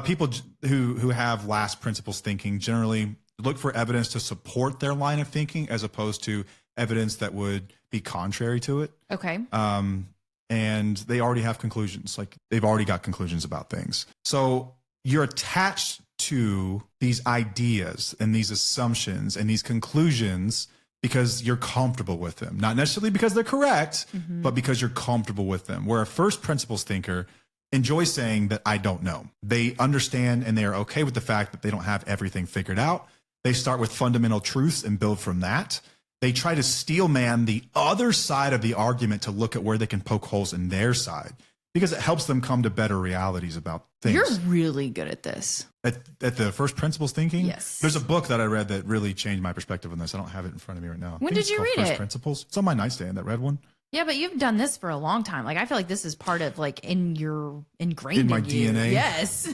People who have last principles thinking generally look for evidence to support their line of thinking as opposed to evidence that would be contrary to it. Okay. And they already have conclusions. Like they've already got conclusions about things. So you're attached to these ideas and these assumptions and these conclusions because you're comfortable with them, not necessarily because they're correct, but because you're comfortable with them. Where a first principles thinker enjoys saying that I don't know. They understand and they are okay with the fact that they don't have everything figured out. They start with fundamental truths and build from that. They try to steel man the other side of the argument to look at where they can poke holes in their side because it helps them come to better realities about things. You're really good at this. At the first principles thinking? Yes. There's a book that I read that really changed my perspective on this. I don't have it in front of me right now. When did you read First it? Principles. It's on my nightstand, that red one. Yeah, but you've done this for a long time. Like I feel like this is part of like ingrained In my you. DNA. Yes.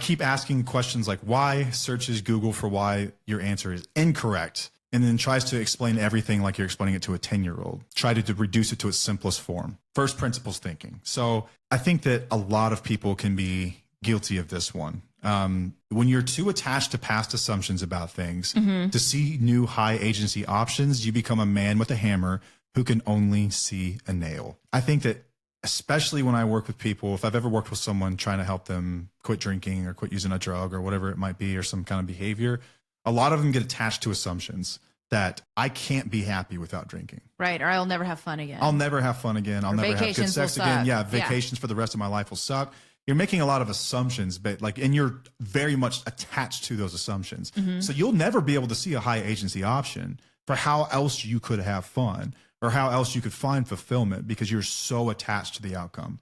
Keep asking questions like why, searches Google for why your answer is incorrect, and then tries to explain everything like you're explaining it to a 10-year-old. Try to reduce it to its simplest form. First principles thinking. So I think that a lot of people can be guilty of this one. When you're too attached to past assumptions about things, to see new high agency options, you become a man with a hammer who can only see a nail. I think that especially when I work with people, if I've ever worked with someone trying to help them quit drinking or quit using a drug or whatever it might be, or some kind of behavior, a lot of them get attached to assumptions. that I can't be happy without drinking. Right. Or I'll never have fun again. I'll never have fun again. I'll never have good vacations will sex again. suck. Yeah, vacations for the rest of my life will suck. You're making a lot of assumptions, but and you're very much attached to those assumptions. So you'll never be able to see a high agency option for how else you could have fun or how else you could find fulfillment because you're so attached to the outcome.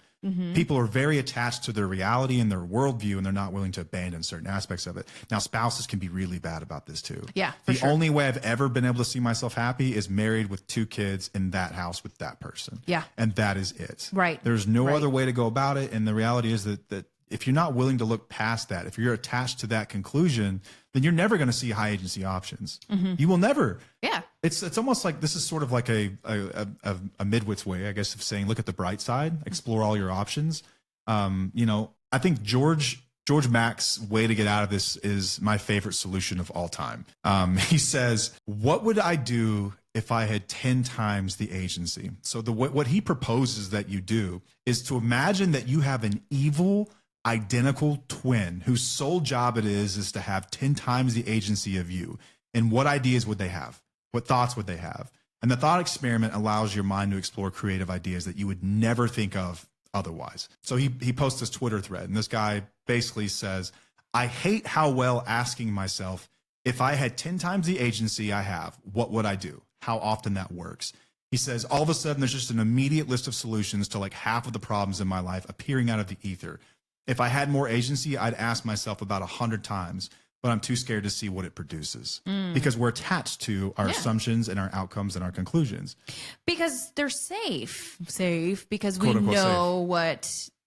People are very attached to their reality and their worldview, and they're not willing to abandon certain aspects of it. Now, spouses can be really bad about this too. Yeah, for the sure. only way I've ever been able to see myself happy is married with 2 kids in that house with that person. Yeah. And that is it. Right. There's no Right. other way to go about it. And the reality is that if you're not willing to look past that, if you're attached to that conclusion, then you're never going to see high agency options. You will never. Yeah. It's almost like this is sort of like a midwit's way, I guess, of saying, look at the bright side, explore all your options. I think George Mack's way to get out of this is my favorite solution of all time. He says, what would I do if I had 10 times the agency? So what he proposes that you do is to imagine that you have an evil, identical twin whose sole job it is to have 10 times the agency of you. And what ideas would they have? What thoughts would they have? And the thought experiment allows your mind to explore creative ideas that you would never think of otherwise. So he posts this Twitter thread, and this guy basically says, I hate how well asking myself, if I had 10 times the agency I have, what would I do? How often that works. He says, all of a sudden, there's just an immediate list of solutions to like half of the problems in my life appearing out of the ether. If I had more agency, I'd ask myself about 100 times, but I'm too scared to see what it produces because we're attached to our assumptions and our outcomes and our conclusions. Because they're safe because Quote, unquote,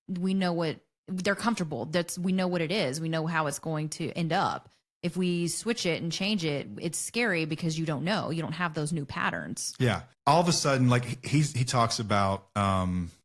we know what they're comfortable. We know what it is. We know how it's going to end up. If we switch it and change it, it's scary because you don't know. You don't have those new patterns. Yeah. All of a sudden, like he talks about,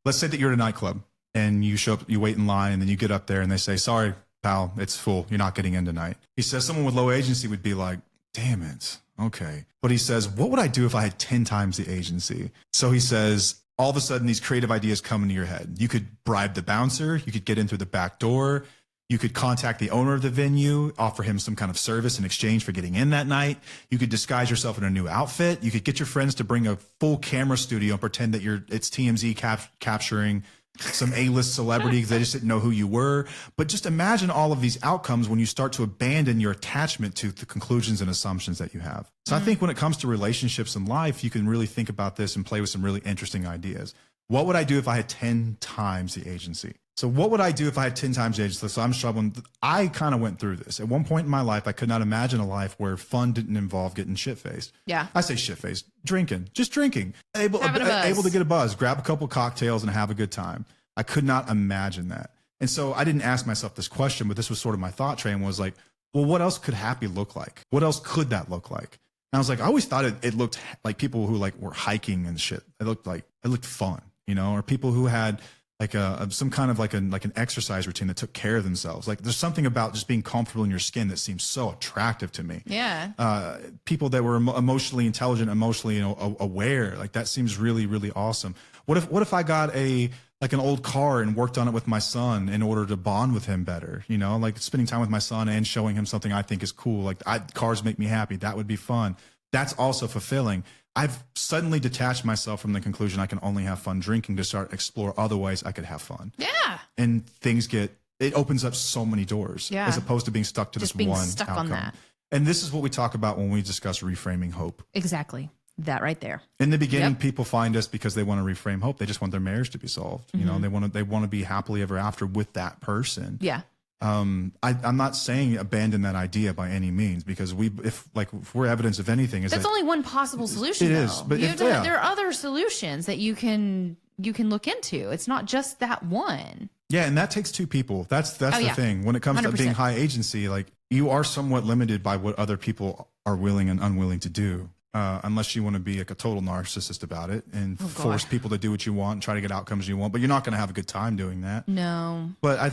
let's say that you're at a nightclub and you show up, you wait in line, and then you get up there and they say, sorry, pal, it's full. You're not getting in tonight. He says someone with low agency would be like, damn it. Okay. But he says, what would I do if I had 10 times the agency? So he says, all of a sudden, these creative ideas come into your head. You could bribe the bouncer. You could get in through the back door. You could contact the owner of the venue, offer him some kind of service in exchange for getting in that night. You could disguise yourself in a new outfit. You could get your friends to bring a full camera studio and pretend that it's TMZ capturing some A-list celebrity because they just didn't know who you were. But just imagine all of these outcomes when you start to abandon your attachment to the conclusions and assumptions that you have. So I think when it comes to relationships and life, you can really think about this and play with some really interesting ideas. What would I do if I had 10 times the agency? So what would I do if I had 10 times the agency? So I'm struggling. I kind of went through this. At one point in my life, I could not imagine a life where fun didn't involve getting shit-faced. Yeah. I say shit-faced. Just drinking. Able to get a buzz, grab a couple cocktails and have a good time. I could not imagine that. And so I didn't ask myself this question, but this was sort of my thought train was like, well, what else could happy look like? What else could that look like? And I was like, I always thought it looked like people who like were hiking and shit. It looked fun, or people who had like some kind of like an exercise routine that took care of themselves. Like there's something about just being comfortable in your skin that seems so attractive to me. Yeah. People that were emotionally intelligent, emotionally aware, like that seems really, really awesome. What if I got an old car and worked on it with my son in order to bond with him better, like spending time with my son and showing him something I think is cool. Like cars make me happy. That would be fun. That's also fulfilling. I've suddenly detached myself from the conclusion I can only have fun drinking to start explore other ways I could have fun. Yeah. And it opens up so many doors as opposed to being stuck to Just this one stuck outcome. on that. And this is what we talk about when we discuss reframing hope. Exactly. That right there. In the beginning, people find us because they want to reframe hope. They just want their marriage to be solved. They want to be happily ever after with that person. Yeah. I'm not saying abandon that idea by any means, because if we're evidence of anything, that's only one possible solution. It is, but there are other solutions that you can look into. It's not just that one. Yeah, and that takes 2 people. That's the thing. When it comes 100%. To being high agency, like you are somewhat limited by what other people are willing and unwilling to do. Unless you want to be like a total narcissist about it and force people to do what you want and try to get outcomes you want, but you're not going to have a good time doing that. No. But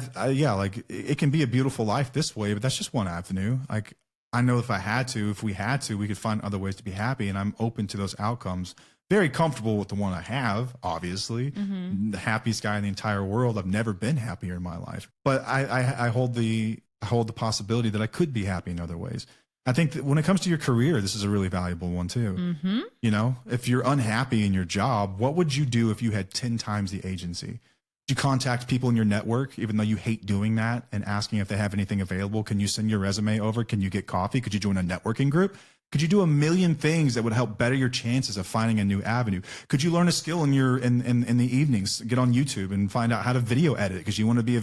it can be a beautiful life this way, but that's just one avenue. Like I know if we had to, we could find other ways to be happy, and I'm open to those outcomes. Very comfortable with the one I have, obviously. The happiest guy in the entire world. I've never been happier in my life, but I hold the possibility that I could be happy in other ways. I think that when it comes to your career, this is a really valuable one too. You know, if you're unhappy in your job, what would you do if you had 10 times the agency? Would you contact people in your network, even though you hate doing that, and asking if they have anything available? Can you send your resume over? Can you get coffee? Could you join a networking group? Could you do a million things that would help better your chances of finding a new avenue? Could you learn a skill in the evenings, get on YouTube and find out how to video edit because you want to be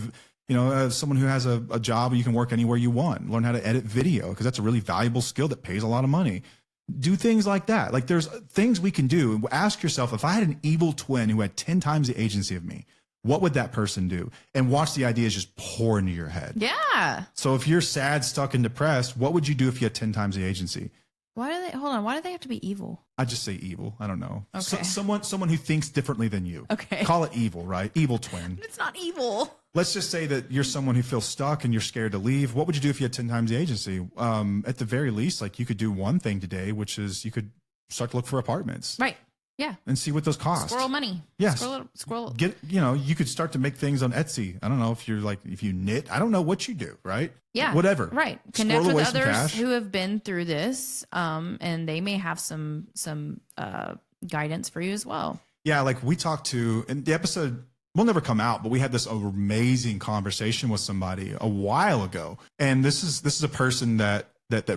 someone who has a job where you can work anywhere you want. Learn how to edit video because that's a really valuable skill that pays a lot of money. Do things like that. Like there's things we can do. Ask yourself, if I had an evil twin who had 10 times the agency of me, what would that person do? And watch the ideas just pour into your head. Yeah. So if you're sad, stuck, and depressed, what would you do if you had 10 times the agency? Why do they have to be evil? I just say evil. I don't know. Okay. Someone who thinks differently than you. Okay. Call it evil, right? Evil twin. It's not evil. Let's just say that you're someone who feels stuck and you're scared to leave. What would you do if you had 10 times the agency? At the very least, like you could do one thing today, which is you could start to look for apartments. Right. Yeah. And see what those cost. Squirrel money. Yes. Squirrel. You could start to make things on Etsy. I don't know if you knit. I don't know what you do, right? Yeah. Whatever. Right. Squirrel Connect away with some others cash. who have been through this, and they may have some guidance for you as well. Yeah, like we talked to, and the episode will never come out, but we had this amazing conversation with somebody a while ago. And this is a person that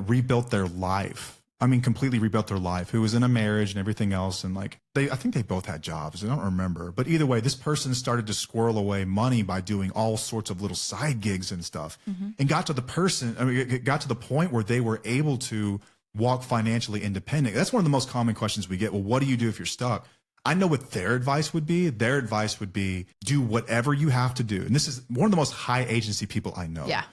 rebuilt their life. I mean, completely rebuilt their life, who was in a marriage and everything else. And like, I think they both had jobs. I don't remember. But either way, this person started to squirrel away money by doing all sorts of little side gigs and stuff, and got to the point where they were able to walk financially independent. That's one of the most common questions we get. Well, what do you do if you're stuck? I know what their advice would be. Their advice would be do whatever you have to do. And this is one of the most high agency people I know. Yeah.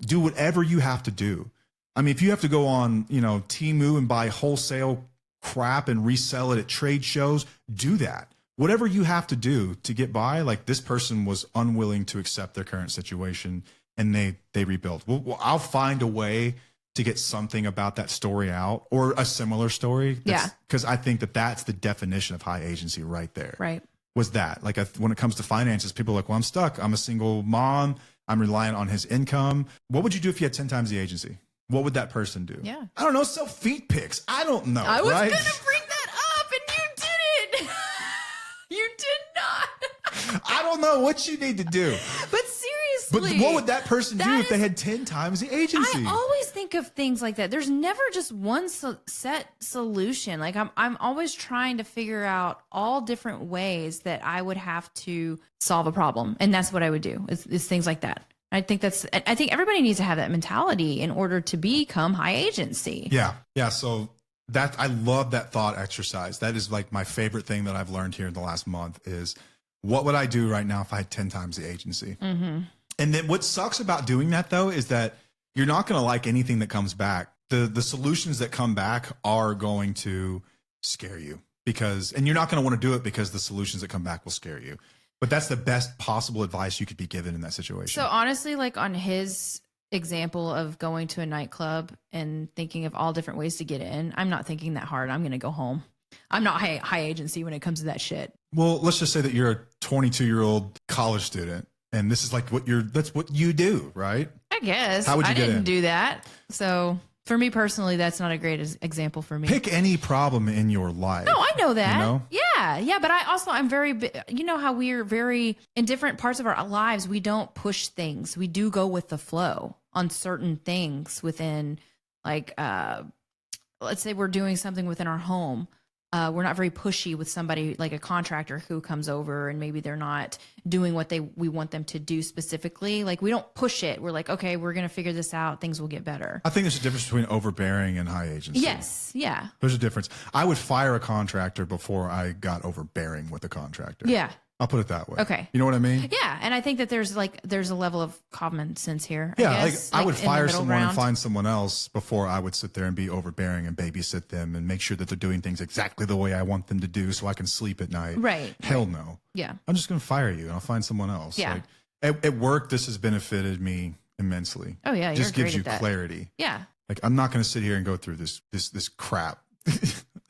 Do whatever you have to do. I mean, if you have to go on, Temu and buy wholesale crap and resell it at trade shows, do that. Whatever you have to do to get by, like this person was unwilling to accept their current situation and they rebuilt. Well, I'll find a way to get something about that story out or a similar story. Yeah. Because I think that's the definition of high agency right there. Right. Was that like when it comes to finances, people are like, well, I'm stuck. I'm a single mom. I'm reliant on his income. What would you do if you had 10 times the agency? What would that person do? Yeah. I don't know. Sell feet pics. I don't know. I was right? going to bring that up and you didn't. You did not. I don't know what you need to do. But But seriously. what would that person do if they had 10 times the agency? I always think of things like that. There's never just one set solution. Like I'm always trying to figure out all different ways that I would have to solve a problem. And that's what I would do is things like that. I think everybody needs to have that mentality in order to become high agency. Yeah. Yeah. So I love that thought exercise. That is like my favorite thing that I've learned here in the last month is what would I do right now if I had 10 times the agency? Mm-hmm. And then what sucks about doing that though, is that you're not going to like anything that comes back. The solutions that come back are going to scare you and you're not going to want to do it because the solutions that come back will scare you. But that's the best possible advice you could be given in that situation. So honestly, like on his example of going to a nightclub and thinking of all different ways to get in, I'm not thinking that hard. I'm going to go home. I'm not high agency when it comes to that shit. Well, let's just say that you're a 22-year-old college student and this is like that's what you do, right? I guess. How would you I get didn't in? do that. So for me personally, that's not a great example for me. Pick any problem in your life. No, I know that. You know? Yeah. But I'm very, you know how we're very, in different parts of our lives, we don't push things. We do go with the flow on certain things within, like, let's say we're doing something within our home. We're not very pushy with somebody like a contractor who comes over and maybe they're not doing what we want them to do specifically. Like we don't push it. We're like, okay, we're going to figure this out. Things will get better. I think there's a difference between overbearing and high agency. Yes. Yeah. There's a difference. I would fire a contractor before I got overbearing with a contractor. Yeah. I'll put it that way. Okay. You know what I mean? Yeah. And I think that there's a level of common sense here. Yeah. I guess, I would in the fire middle someone and ground. find someone else before I would sit there and be overbearing and babysit them and make sure that they're doing things exactly the way I want them to do so I can sleep at night. Right. Hell no. Yeah. I'm just going to fire you and I'll find someone else. Yeah. Like, at work, this has benefited me immensely. Oh yeah. It You're just gives great you at that. clarity. Yeah. Like I'm not going to sit here and go through this crap.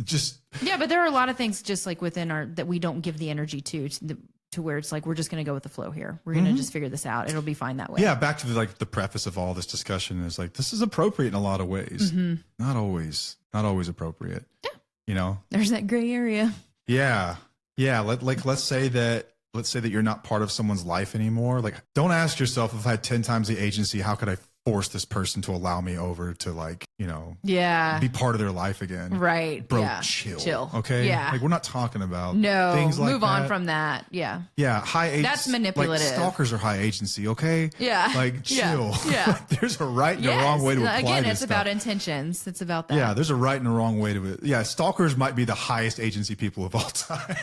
Just Yeah. But there are a lot of things just like within that we don't give the energy to to where it's like, we're just going to go with the flow here. We're going to just figure this out. It'll be fine that way. Yeah. Back to the preface of all this discussion is like, this is appropriate in a lot of ways. Not always appropriate. Yeah. You know, there's that gray area. Yeah. Yeah. Let's say that you're not part of someone's life anymore. Like, don't ask yourself, if I had 10 times the agency, how could I force this person to allow me over to, like, you know, be part of their life again. Right. Bro, yeah. chill. Okay. Yeah. Like, we're not talking about things like move that. on from that. Yeah. Yeah. High agency. That's manipulative. Like, stalkers are high agency. Okay. Yeah. Like, chill. Yeah. Like, there's a right and a wrong way to apply Again, this it's stuff. about intentions. It's about that. Yeah. There's a right and a wrong way to it. Yeah. Stalkers might be the highest agency people of all time.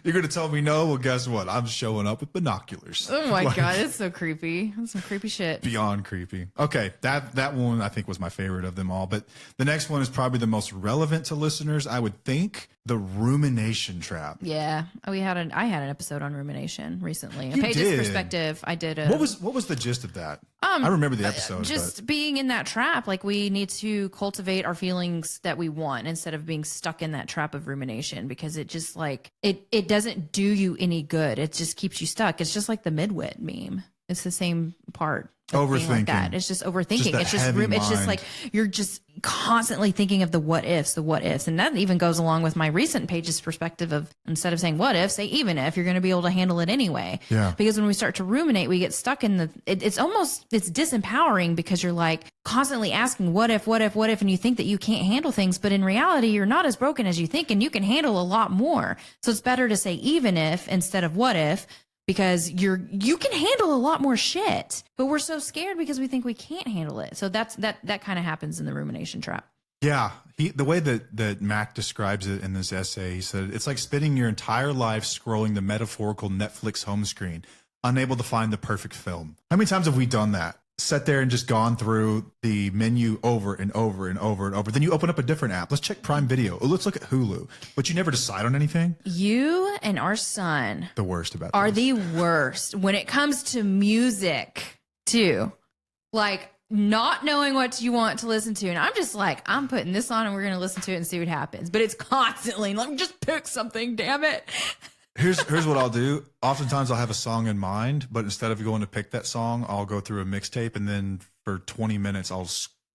You're going to tell me no? Well, guess what? I'm showing up with binoculars. Oh my God. It's so creepy. That's some creepy shit. Beyond creepy. Okay. That one I think was my favorite of them all. But the next one is probably the most relevant to listeners, I would think. The rumination trap. Yeah. I had an episode on rumination recently. You Paige's did. perspective. I did. What was the gist of that? I remember the episode. Just being in that trap. Like, we need to cultivate our feelings that we want instead of being stuck in that trap of rumination, because it just like, it doesn't do you any good. It just keeps you stuck. It's just like the midwit meme. It's the same part. Overthinking. Like that. It's just overthinking. Just it's just heavy it's just mind. like you're just constantly thinking of the what ifs, and that even goes along with my recent Paige's perspective of, instead of saying what if, say even if. You're going to be able to handle it anyway. Yeah. Because when we start to ruminate, we get stuck in the. It's disempowering, because you're like constantly asking what if, and you think that you can't handle things, but in reality, you're not as broken as you think, and you can handle a lot more. So it's better to say even if instead of what if, because you can handle a lot more shit, but we're so scared because we think we can't handle it. So that kind of happens in the rumination trap. Yeah. The way that Mac describes it in this essay, he said, it's like spending your entire life scrolling the metaphorical Netflix home screen, unable to find the perfect film. How many times have we done that? Sat there and just gone through the menu over and over and over and over. Then you open up a different app. Let's check Prime Video. Oh, let's look at Hulu. But you never decide on anything. You and our son The worst about are this. the worst when it comes to music too. Like, not knowing what you want to listen to. And I'm just like, I'm putting this on and we're going to listen to it and see what happens. But it's constantly, let me just pick something, damn it. Here's what I'll do. Oftentimes I'll have a song in mind, but instead of going to pick that song, I'll go through a mixtape, and then for 20 minutes I'll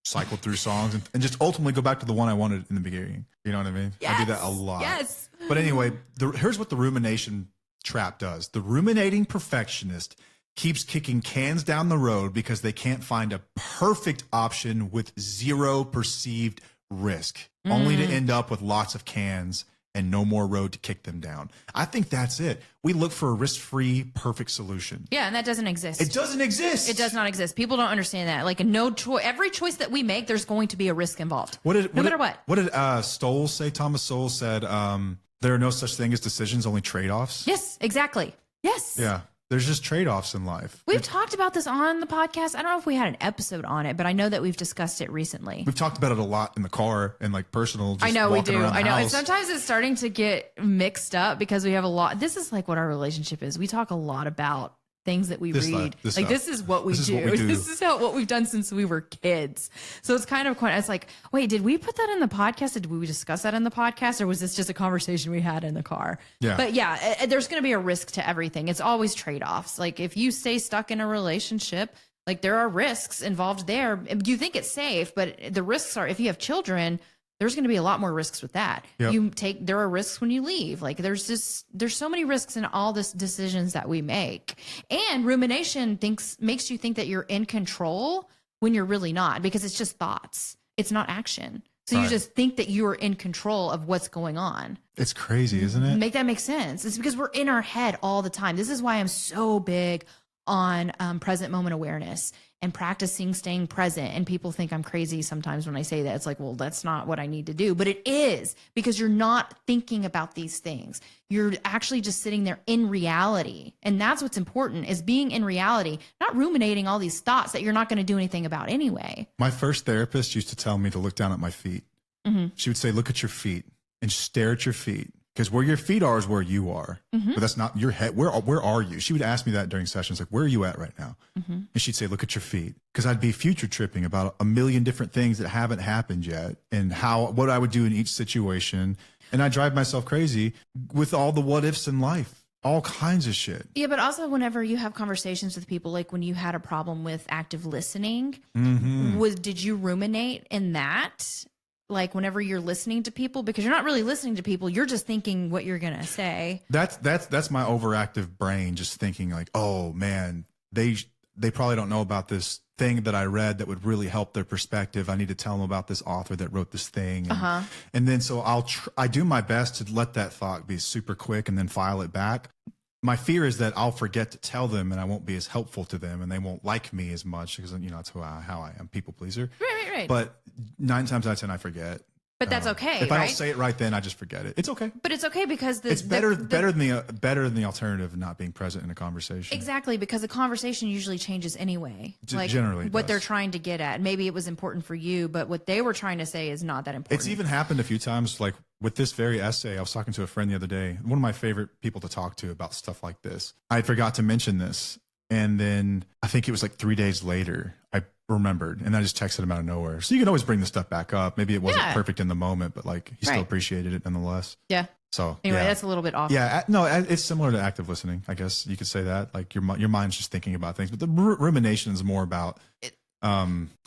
cycle through songs and just ultimately go back to the one I wanted in the beginning. You know what I mean? Yes. I do that a lot. Yes. But anyway, here's what the rumination trap does. The ruminating perfectionist keeps kicking cans down the road because they can't find a perfect option with zero perceived risk, only to end up with lots of cans and no more road to kick them down. I think that's it. We look for a risk-free, perfect solution. Yeah, and that doesn't exist. It doesn't exist. It does not exist. People don't understand that. Like, every choice that we make, there's going to be a risk involved. No matter what. What did Stoll say? Thomas Sowell said, there are no such thing as decisions, only trade-offs. Yes, exactly. Yes. Yeah. There's just trade-offs in life. We've talked about this on the podcast. I don't know if we had an episode on it, but I know that we've discussed it recently. We've talked about it a lot in the car and like personal. Just I know we walking do. around the I know. And house. sometimes it's starting to get mixed up because we have a lot. This is like what our relationship is. We talk a lot about things that we read. This is what we do. This is what we've done since we were kids. So it's kind of quite, it's like, wait, did we put that in the podcast? Did we discuss that in the podcast? Or was this just a conversation we had in the car? Yeah. But yeah, there's going to be a risk to everything. It's always trade-offs. Like, if you stay stuck in a relationship, like, there are risks involved there. You think it's safe, but the risks are, if you have children, there's going to be a lot more risks with that. Yep. There are risks when you leave. Like, there's so many risks in all this decisions that we make. And rumination makes you think that you're in control when you're really not, because it's just thoughts. It's not action. So you just think that you are in control of what's going on. It's crazy, isn't it? Make that make sense. It's because we're in our head all the time. This is why I'm so big on present moment awareness and practicing staying present. And people think I'm crazy sometimes when I say that. It's like, well, that's not what I need to do. But it is, because you're not thinking about these things. You're actually just sitting there in reality. And that's what's important, is being in reality, not ruminating all these thoughts that you're not going to do anything about anyway. My first therapist used to tell me to look down at my feet. Mm-hmm. She would say, look at your feet and stare at your feet. Because where your feet are is where you are, but that's not your head. Where are you? She would ask me that during sessions, like, where are you at right now? And she'd say, look at your feet. Because I'd be future tripping about a million different things that haven't happened yet, and what I would do in each situation. And I drive myself crazy with all the what ifs in life. all kinds of shit. Yeah, but also whenever you have conversations with people, like when you had a problem with active listening, did you ruminate in that? Like whenever you're listening to people, because you're not really listening to people, you're just thinking what you're gonna say. That's my overactive brain just thinking like, oh man, they probably don't know about this thing that I read that would really help their perspective. I need to tell them about this author that wrote this thing. And then so I do my best to let that thought be super quick and then file it back. My fear is that I'll forget to tell them and I won't be as helpful to them and they won't like me as much because, that's how I am, people pleaser. Right. But 9 times out of 10, I forget. But that's okay. If I don't say it right then, I just forget it. It's okay. But it's okay because it's better than the alternative of not being present in a conversation. Exactly, because the conversation usually changes anyway. Generally, what they're trying to get at. Maybe it was important for you, but what they were trying to say is not that important. It's even happened a few times. Like with this very essay, I was talking to a friend the other day. One of my favorite people to talk to about stuff like this. I forgot to mention this, and then I think it was like 3 days later, I remembered, and I just texted him out of nowhere. So you can always bring this stuff back up. Maybe it wasn't perfect in the moment, but like he still appreciated it nonetheless. Yeah. So anyway, that's a little bit off. Yeah, no, it's similar to active listening. I guess you could say that. Like your mind's just thinking about things, but the rumination is more about.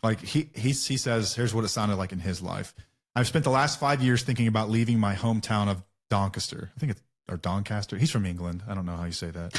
Like he says, here's what it sounded like in his life. I've spent the last 5 years thinking about leaving my hometown of Doncaster. I think it's or Doncaster. He's from England. I don't know how you say that.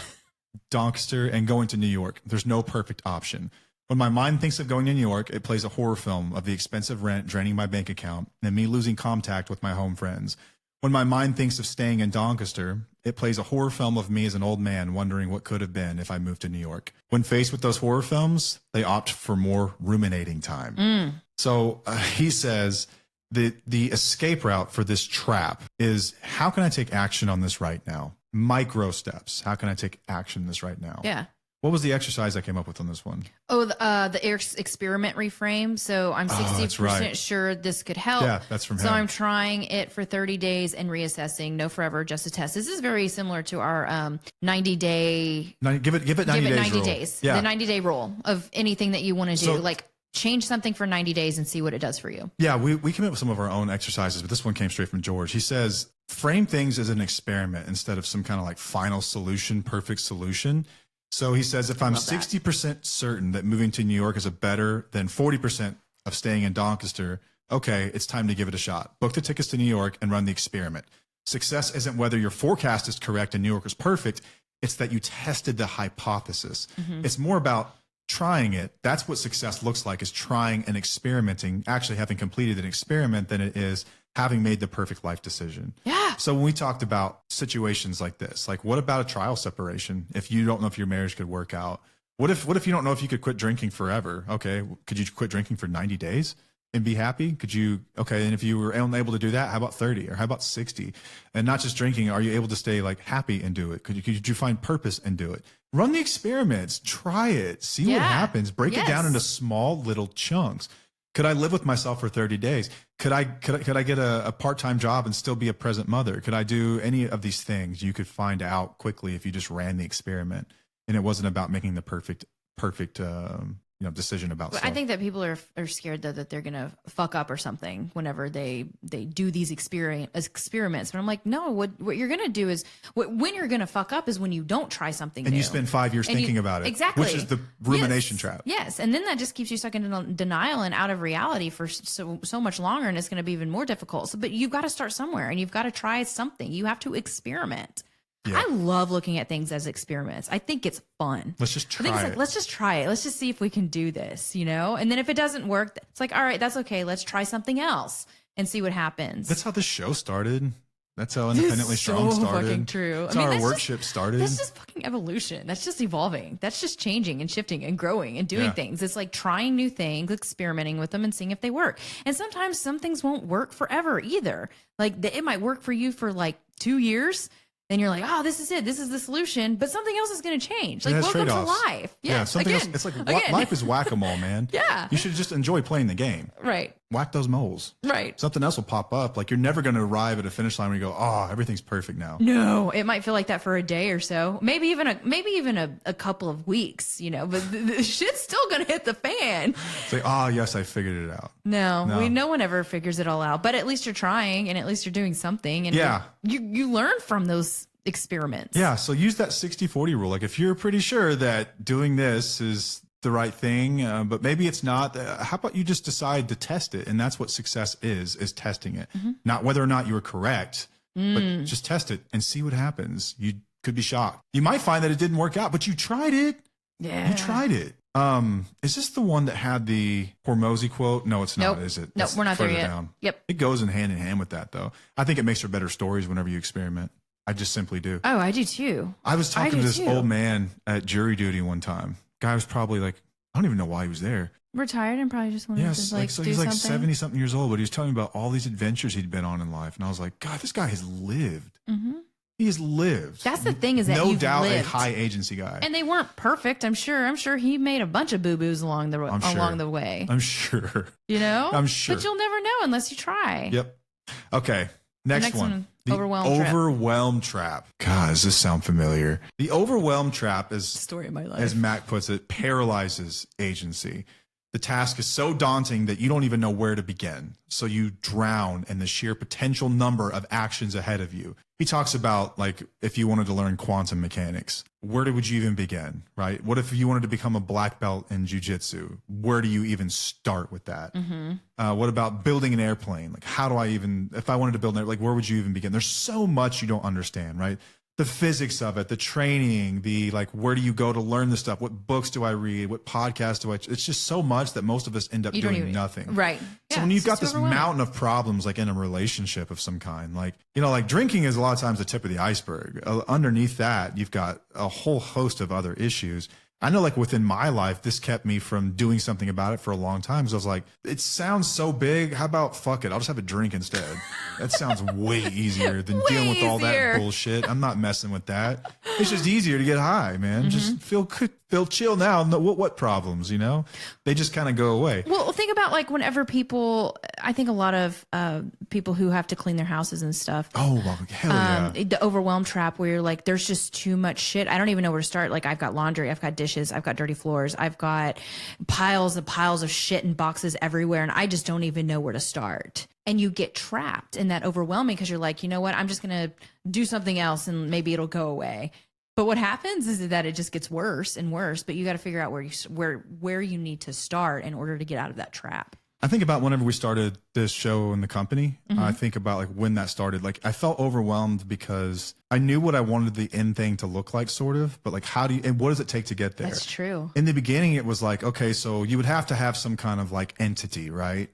Doncaster, and going to New York. There's no perfect option. When my mind thinks of going to New York, it plays a horror film of the expensive rent draining my bank account and me losing contact with my home friends. When my mind thinks of staying in Doncaster, it plays a horror film of me as an old man wondering what could have been if I moved to New York. When faced with those horror films, they opt for more ruminating time. So he says that the escape route for this trap is, how can I take action on this right now? Micro steps. How can I take action on this right now? Yeah. What was the exercise I came up with on this one? Oh, the experiment reframe. So I'm 60% sure this could help. Yeah, that's from him. So I'm trying it for 30 days and reassessing. No forever, just a test. This is very similar to our 90 day. Give it 90 days. Yeah. The 90-day rule of anything that you want to do. Like change something for 90 days and see what it does for you. Yeah, we came up with some of our own exercises, but this one came straight from George. He says, frame things as an experiment instead of some kind of like final solution, perfect solution. So he says, if I'm 60% certain that moving to New York is a better than 40% of staying in Doncaster, okay, it's time to give it a shot. Book the tickets to New York and run the experiment. Success isn't whether your forecast is correct and New York is perfect. It's that you tested the hypothesis. It's more about trying it. That's what success looks like, is trying and experimenting, actually having completed an experiment, than it is having made the perfect life decision. Yeah. So when we talked about situations like this, like what about a trial separation? If you don't know if your marriage could work out, what if you don't know if you could quit drinking forever? Okay. Could you quit drinking for 90 days and be happy? Could you? Okay. And if you were unable to do that, how about 30 or how about 60? And not just drinking. Are you able to stay like happy and do it? Could you find purpose and do it? Run the experiments, try it, see what happens, break it down into small little chunks. Could I live with myself for 30 days? Could I get a part-time job and still be a present mother? Could I do any of these things? You could find out quickly if you just ran the experiment, and it wasn't about making the perfect decision about stuff. I think that people are scared though that they're gonna fuck up or something whenever they do these experiments. But I'm like, no, what you're gonna do is when you're gonna fuck up is when you don't try something and new. you spend 5 years thinking about it. Exactly. Which is the rumination trap. Yes. And then that just keeps you stuck in denial and out of reality for so much longer, and it's gonna be even more difficult. So, but you've got to start somewhere, and you've got to try something. You have to experiment. Yeah. I love looking at things as experiments. I think it's fun. Let's just try it. Let's just try it. Let's just see if we can do this, And then if it doesn't work, it's like, all right, that's okay. Let's try something else and see what happens. That's how this show started. That's how Independently Strong started. Fucking true. That's how our workshop started. That's just fucking evolution. That's just evolving. That's just changing and shifting and growing and doing things. It's like trying new things, experimenting with them and seeing if they work. And sometimes some things won't work forever either. Like it might work for you for like 2 years. Then you're like, oh, this is it. This is the solution. But something else is going to change. Like, welcome to life. Yeah, something else. It's like life is whack-a-mole, man. Yeah. You should just enjoy playing the game. Right. Whack those moles. Right. Something else will pop up. Like, you're never going to arrive at a finish line where you go, oh, everything's perfect now. No, it might feel like that for a day or so. Maybe even a couple of weeks, But the shit's still going to hit the fan. It's like, oh, yes, I figured it out. No one ever figures it all out. But at least you're trying, and at least you're doing something. And you learn from those experiments. Yeah. So use that 60-40 rule. Like if you're pretty sure that doing this is the right thing, but maybe it's not, how about you just decide to test it? And that's what success is testing it. Not whether or not you were correct, but just test it and see what happens. You could be shocked. You might find that it didn't work out, but you tried it. Yeah. You tried it. Is this the one that had the Hormozy quote? No, it's not, Nope. is it? Nope, It's we're not there further yet. down. Yep. It goes in hand with that, though. I think it makes for better stories whenever you experiment. I just simply do. Oh, I do too. I was talking do to this too. old man at jury duty one time. Guy was probably like, I don't even know why he was there. Retired and probably just wanted Yes, to so do he's like something. 70-something years old, but he was telling me about all these adventures he'd been on in life. And I was like, God, this guy has lived. He has lived. That's the thing is that no you've doubt lived. a high agency guy. And they weren't perfect. I'm sure he made a bunch of boo-boos along the way. I'm sure. You know? I'm sure. But you'll never know unless you try. Yep. Okay. Next one. The overwhelm trap. God, does this sound familiar? The overwhelm trap is, Story of my life. as Mac puts it, paralyzes agency. The task is so daunting that you don't even know where to begin. So you drown in the sheer potential number of actions ahead of you. He talks about, like, if you wanted to learn quantum mechanics, where would you even begin, right? What if you wanted to become a black belt in jujitsu? Where do you even start with that? What about building an airplane? Like, how do I even, if I wanted to build an airplane, like, where would you even begin? There's so much you don't understand, right? The physics of it, the training, the like, where do you go to learn this stuff? What books do I read? What podcasts do I? It's just so much that most of us end up doing nothing. Right. So Yeah, when you've it's got just this overwhelming. mountain of problems, like in a relationship of some kind, like, you know, like drinking is a lot of times the tip of the iceberg. Underneath that, you've got a whole host of other issues. I know, like, within my life, this kept me from doing something about it for a long time. So I was like, it sounds so big. How about fuck it? I'll just have a drink instead. That sounds way easier than dealing with all easier. that bullshit. I'm not messing with that. It's just easier to get high, man. Just feel chill now. No, what problems, you know? They just kind of go away. Well, think about like whenever people, I think a lot of people who have to clean their houses and stuff. Oh, well, hell yeah. The overwhelm trap where you're like, there's just too much shit. I don't even know where to start. Like, I've got laundry, I've got dishes, I've got dirty floors, I've got piles of shit and boxes everywhere, and I just don't even know where to start. And you get trapped in that overwhelming because you're like, you know what? I'm just going to do something else and maybe it'll go away. But what happens is that it just gets worse and worse. But you got to figure out where you need to start in order to get out of that trap. I think about whenever we started this show in the company, I think about like when that started. Like, I felt overwhelmed because I knew what I wanted the end thing to look like, sort of, but like, how do you, and what does it take to get there? That's true. In the beginning, it was like, okay, so you would have to have some kind of like entity, right?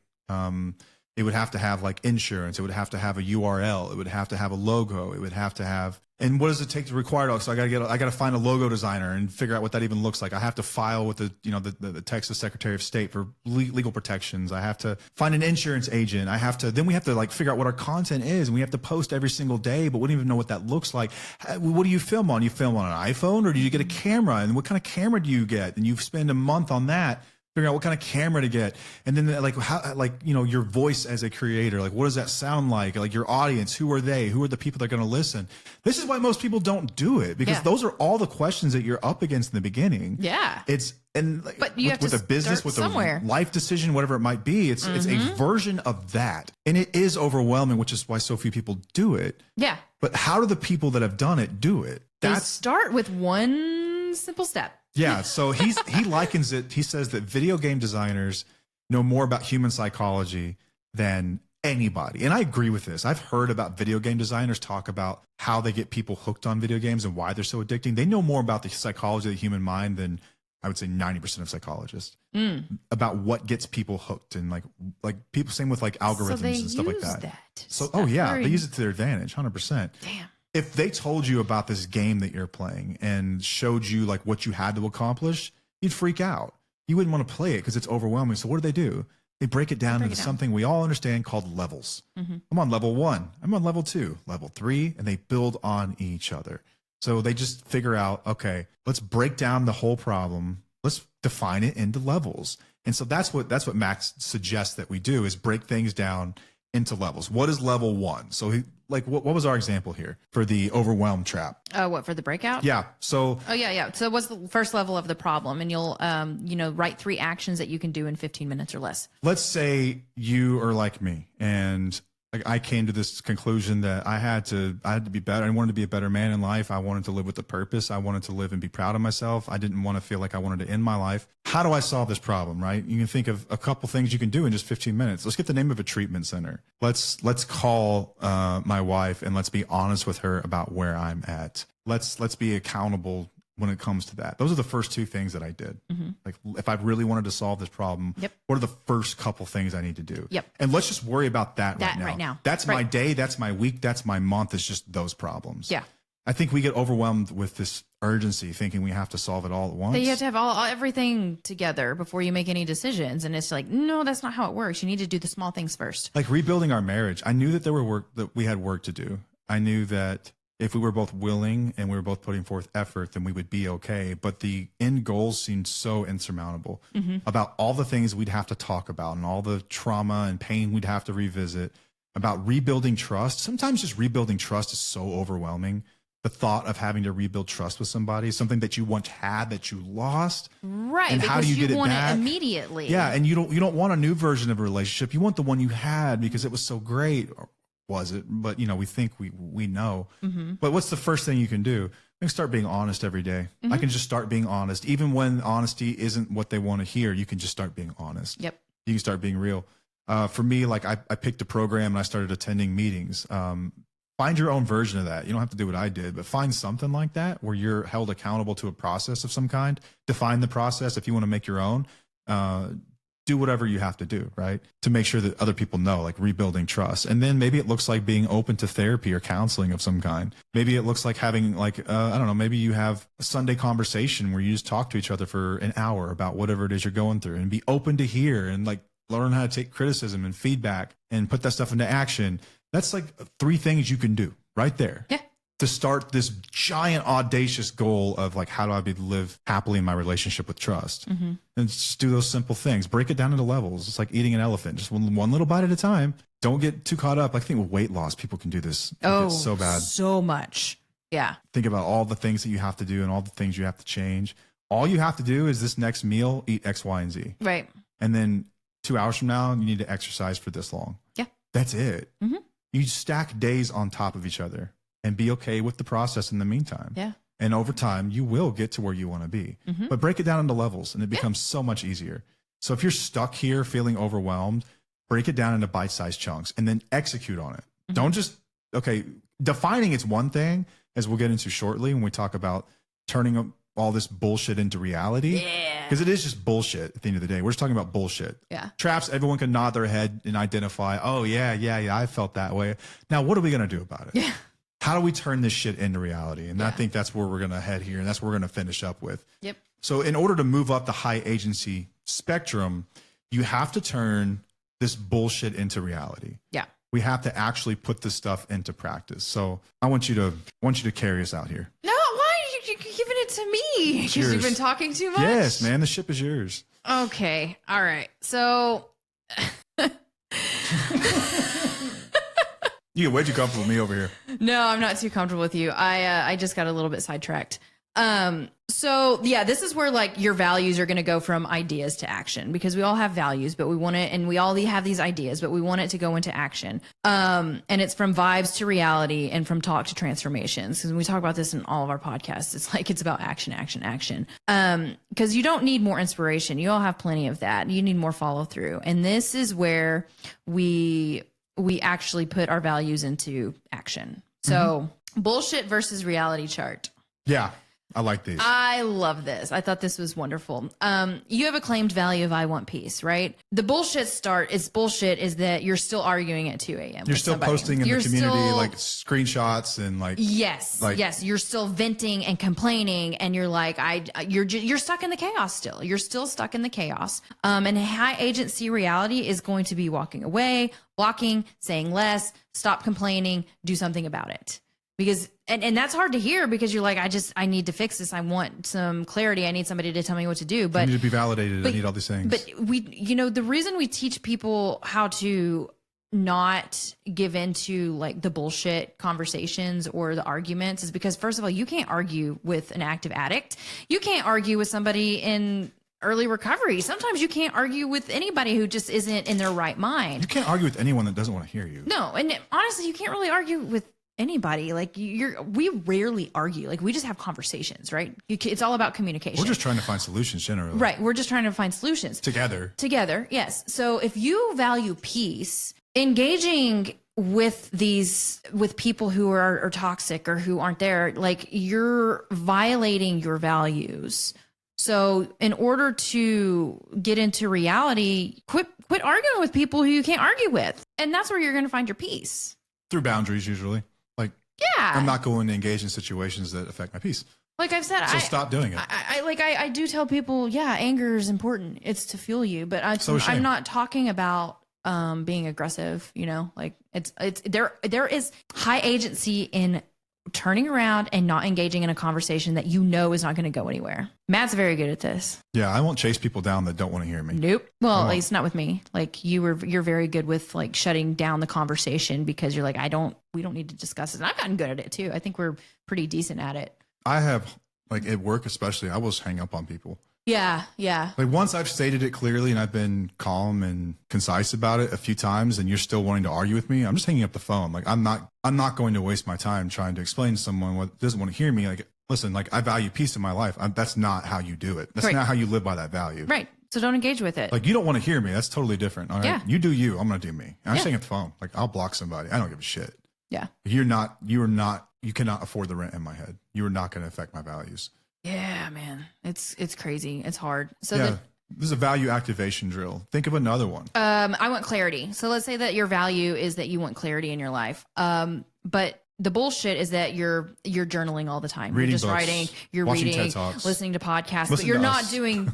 It would have to have like insurance. It would have to have a URL. It would have to have a logo. It would have to have, and what does it take to require it? So I got to find a logo designer and figure out what that even looks like. I have to file with the Texas Secretary of State for legal protections. I have to find an insurance agent. Then we have to like figure out what our content is, and we have to post every single day, but we don't even know what that looks like. What do you film on? You film on an iPhone, or do you get a camera? And what kind of camera do you get? And you spend a month on that, figuring out what kind of camera to get. And then like how, like, you know, your voice as a creator, like what does that sound like? Like your audience, who are they? Who are the people that are going to listen? This is why most people don't do it, because those are all the questions that you're up against in the beginning. Yeah. But you have to with a business, start with somewhere. a life decision, whatever it might be, it's a version of that. And it is overwhelming, which is why so few people do it. Yeah. But how do the people that have done it do it? They start with one simple step. Yeah, so he likens it. He says that video game designers know more about human psychology than anybody. And I agree with this. I've heard about video game designers talk about how they get people hooked on video games and why they're so addicting. They know more about the psychology of the human mind than I would say 90% of psychologists about what gets people hooked, and like people, same with like algorithms and stuff like that. They use it to their advantage, 100%. Damn. If they told you about this game that you're playing and showed you like what you had to accomplish, you'd freak out. You wouldn't want to play it because it's overwhelming. So what do? They break it down into something we all understand called levels. I'm on level 1. I'm on level 2, level 3, and they build on each other. So they just figure out, okay, let's break down the whole problem. Let's define it into levels. And so that's what Max suggests that we do, is break things down into levels. What is level 1? So what was our example here for the overwhelm trap? What, for the breakout? Yeah. So. Oh yeah. So what's the first level of the problem? And you'll, write 3 actions that you can do in 15 minutes or less. Let's say you are like me and Like I came to this conclusion that I had to be better. I wanted to be a better man in life. I wanted to live with a purpose. I wanted to live and be proud of myself. I didn't want to feel like I wanted to end my life. How do I solve this problem, right? You can think of a couple things you can do in just 15 minutes. Let's get the name of a treatment center. Let's call my wife and let's be honest with her about where I'm at. Let's be accountable when it comes to that. Those are the first two things that I did. Like if I really wanted to solve this problem, what are the first couple things I need to do? And let's just worry about that right now. That's my day. That's my week. That's my month. It's just those problems. Yeah. I think we get overwhelmed with this urgency, thinking we have to solve it all at once. That you have to have everything together before you make any decisions. And it's like, no, that's not how it works. You need to do the small things first. Like rebuilding our marriage. I knew that we had work to do. I knew that if we were both willing and we were both putting forth effort, then we would be okay. But the end goals seemed so insurmountable about all the things we'd have to talk about and all the trauma and pain we'd have to revisit, about rebuilding trust. Sometimes just rebuilding trust is so overwhelming. The thought of having to rebuild trust with somebody, something that you once had that you lost. Right. And how do you get it want back? It immediately. Yeah. And you don't want a new version of a relationship. You want the one you had because it was so great. Was it? But we think we know. But what's the first thing you can do? I can start being honest every day. I can just start being honest. Even when honesty isn't what they want to hear, you can just start being honest. Yep. You can start being real. For me, like I picked a program and I started attending meetings. Find your own version of that. You don't have to do what I did, but find something like that where you're held accountable to a process of some kind. Define the process if you want to make your own. Do whatever you have to do, right? To make sure that other people know, like rebuilding trust. And then maybe it looks like being open to therapy or counseling of some kind. Maybe it looks like having I don't know, maybe you have a Sunday conversation where you just talk to each other for an hour about whatever it is you're going through and be open to hear and like learn how to take criticism and feedback and put that stuff into action. That's like 3 things you can do right there. Yeah. To start this giant audacious goal of like, how do I live happily in my relationship with trust? And just do those simple things. Break it down into levels. It's like eating an elephant, just one little bite at a time. Don't get too caught up. I think with weight loss, people can do this. It's so bad. So much. Yeah. Think about all the things that you have to do and all the things you have to change. All you have to do is this next meal, eat X, Y, and Z. Right. And then 2 hours from now, you need to exercise for this long. Yeah. That's it. You stack days on top of each other. And be okay with the process in the meantime. Yeah. And over time, you will get to where you want to be. But break it down into levels and it becomes so much easier. So if you're stuck here feeling overwhelmed, break it down into bite-sized chunks and then execute on it. Don't just, defining it's one thing, as we'll get into shortly when we talk about turning all this bullshit into reality. Yeah. Because it is just bullshit at the end of the day. We're just talking about bullshit. Yeah. Traps, everyone can nod their head and identify, oh, yeah, I felt that way. Now, what are we going to do about it? Yeah. How do we turn this shit into reality? And I think that's where we're going to head here. And that's what we're going to finish up with. Yep. So in order to move up the high agency spectrum, you have to turn this bullshit into reality. Yeah. We have to actually put this stuff into practice. So I want you to carry us out here. No, why are you giving it to me? Because you've been talking too much? Yes, man. The ship is yours. Okay. All right. So... You get way too comfortable with me over here. No, I'm not too comfortable with you. I just got a little bit sidetracked. So yeah, this is where like your values are going to go from ideas to action, because we all have values, but we want it, and we all have these ideas, but we want it to go into action. And it's from vibes to reality and from talk to transformations. Because when we talk about this in all of our podcasts, it's like, it's about action, action, action. Because you don't need more inspiration. You all have plenty of that. You need more follow through. And this is where we actually put our values into action. So bullshit versus reality chart. Yeah. I like these. I love this. I thought this was wonderful. You have a claimed value of I want peace, right? The bullshit is that you're still arguing at 2 a.m. You're still posting in the community like screenshots and like yes. You're still venting and complaining, and you're like you're stuck in the chaos still. You're still stuck in the chaos. And high agency reality is going to be walking away, blocking, saying less, stop complaining, do something about it. Because and that's hard to hear, because you're like, I need to fix this. I want some clarity. I need somebody to tell me what to do. But I need to be validated. I need all these things. But the reason we teach people how to not give into like the bullshit conversations or the arguments is because, first of all, you can't argue with an active addict. You can't argue with somebody in early recovery. Sometimes you can't argue with anybody who just isn't in their right mind. You can't argue with anyone that doesn't want to hear you. No, and honestly, you can't really argue with anybody. Like we rarely argue. Like we just have conversations, right? It's all about communication. We're just trying to find solutions generally. Right. We're just trying to find solutions. Together. Yes. So if you value peace, engaging with people who are toxic or who aren't there, like you're violating your values. So in order to get into reality, quit arguing with people who you can't argue with. And that's where you're going to find your peace. Through boundaries, usually. Like, yeah, I'm not going to engage in situations that affect my peace. Like I've said, so stop doing it. I do tell people, yeah, anger is important. It's to fuel you, but I'm not talking about being aggressive. You know, like there is high agency in turning around and not engaging in a conversation that you know is not going to go anywhere. Matt's very good at this. Yeah, I won't chase people down that don't want to hear me. Nope. Well, at least not with me. Like you're very good with like shutting down the conversation because you're like, we don't need to discuss it. And I've gotten good at it too. I think we're pretty decent at it. I have, like at work especially, I will just hang up on people. Yeah. Like once I've stated it clearly and I've been calm and concise about it a few times and you're still wanting to argue with me, I'm just hanging up the phone. Like I'm not going to waste my time trying to explain to someone what doesn't want to hear me. Like, listen, like I value peace in my life. That's not how you do it. That's not how you live by that value. Right. So don't engage with it. Like you don't want to hear me. That's totally different. All right. Yeah. You do you. I'm going to do me. And I'm just hanging up the phone. Like I'll block somebody. I don't give a shit. Yeah. You cannot afford the rent in my head. You are not going to affect my values. Yeah, man. It's crazy. It's hard. So this is a value activation drill. Think of another one. I want clarity. So let's say that your value is that you want clarity in your life. But the bullshit is that you're journaling all the time. Reading you're just books, writing, you're watching reading, TED Talks, listening to podcasts, listen but you're to not us. doing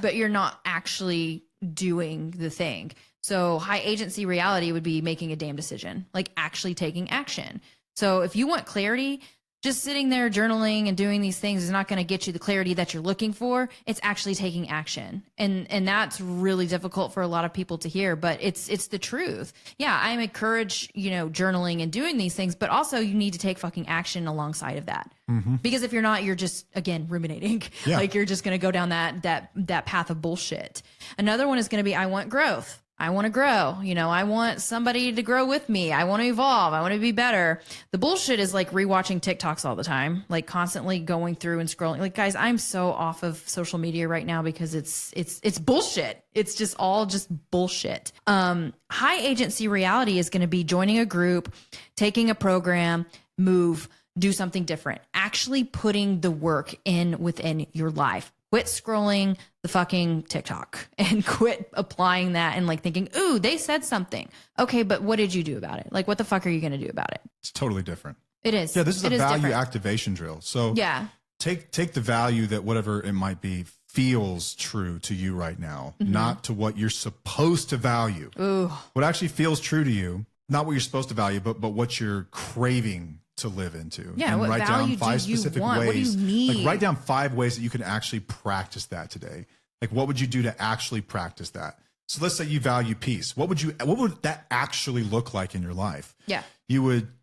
but you're not actually doing the thing. So high agency reality would be making a damn decision, like actually taking action. So if you want clarity, just sitting there journaling and doing these things is not going to get you the clarity that you're looking for. It's actually taking action. And that's really difficult for a lot of people to hear, but it's the truth. Yeah, I encourage, journaling and doing these things, but also you need to take fucking action alongside of that. Mm-hmm. Because if you're not, you're just, again, ruminating. Yeah. Like you're just going to go down that path of bullshit. Another one is going to be, I want growth. I want to grow. I want somebody to grow with me. I want to evolve. I want to be better. The bullshit is like rewatching TikToks all the time, like constantly going through and scrolling. Like, guys, I'm so off of social media right now because it's bullshit. It's just all bullshit. High agency reality is going to be joining a group, taking a program, move, do something different, actually putting the work in within your life. Quit scrolling the fucking TikTok and quit applying that and like thinking, ooh, they said something. Okay, but what did you do about it? Like, what the fuck are you going to do about it? It's totally different. It is. Yeah, this is a value different. activation drill. So yeah, take the value that whatever it might be feels true to you right now, not to what you're supposed to value. Ooh. What actually feels true to you, not what you're supposed to value, but what you're craving to live into. Yeah, and what write value down 5 do you specific want? ways. What do you need? Like write down 5 ways that you can actually practice that today. Like what would you do to actually practice that? So let's say you value peace. What would that actually look like in your life? Yeah.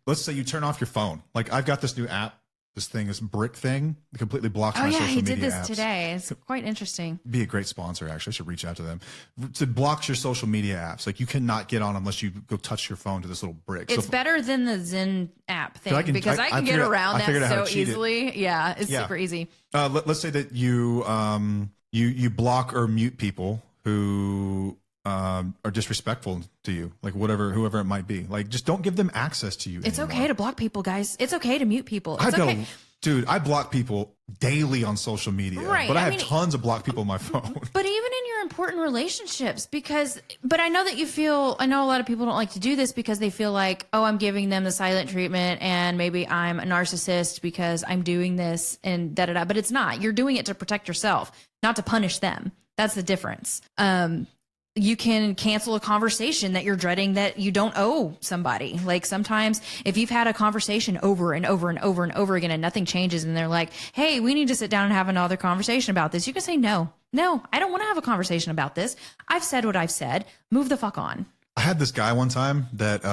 Let's say you turn off your phone. Like I've got this new app, this brick thing that completely blocks my social media apps. Oh yeah, he did this today. It's quite interesting. Be a great sponsor, actually. I should reach out to them. It blocks your social media apps. Like you cannot get on unless you go touch your phone to this little brick. It's better than the Zen app thing because I can get around that so easily. Yeah, it's super easy. Let's say that you block or mute people who are disrespectful to you, like whoever it might be. Like just don't give them access to you. It's anymore. okay to block people, guys. It's okay to mute people. It's okay. Dude, I block people daily on social media, right. But I have tons of blocked people on my phone. But even in your important relationships, but I know that I know a lot of people don't like to do this because they feel like, oh, I'm giving them the silent treatment and maybe I'm a narcissist because I'm doing this and da-da-da. But it's not. You're doing it to protect yourself, not to punish them. That's the difference. You can cancel a conversation that you're dreading that you don't owe somebody. Like sometimes if you've had a conversation over and over and over and over again and nothing changes and they're like, hey, we need to sit down and have another conversation about this. You can say, no, I don't want to have a conversation about this. I've said what I've said. Move the fuck on. I had this guy one time that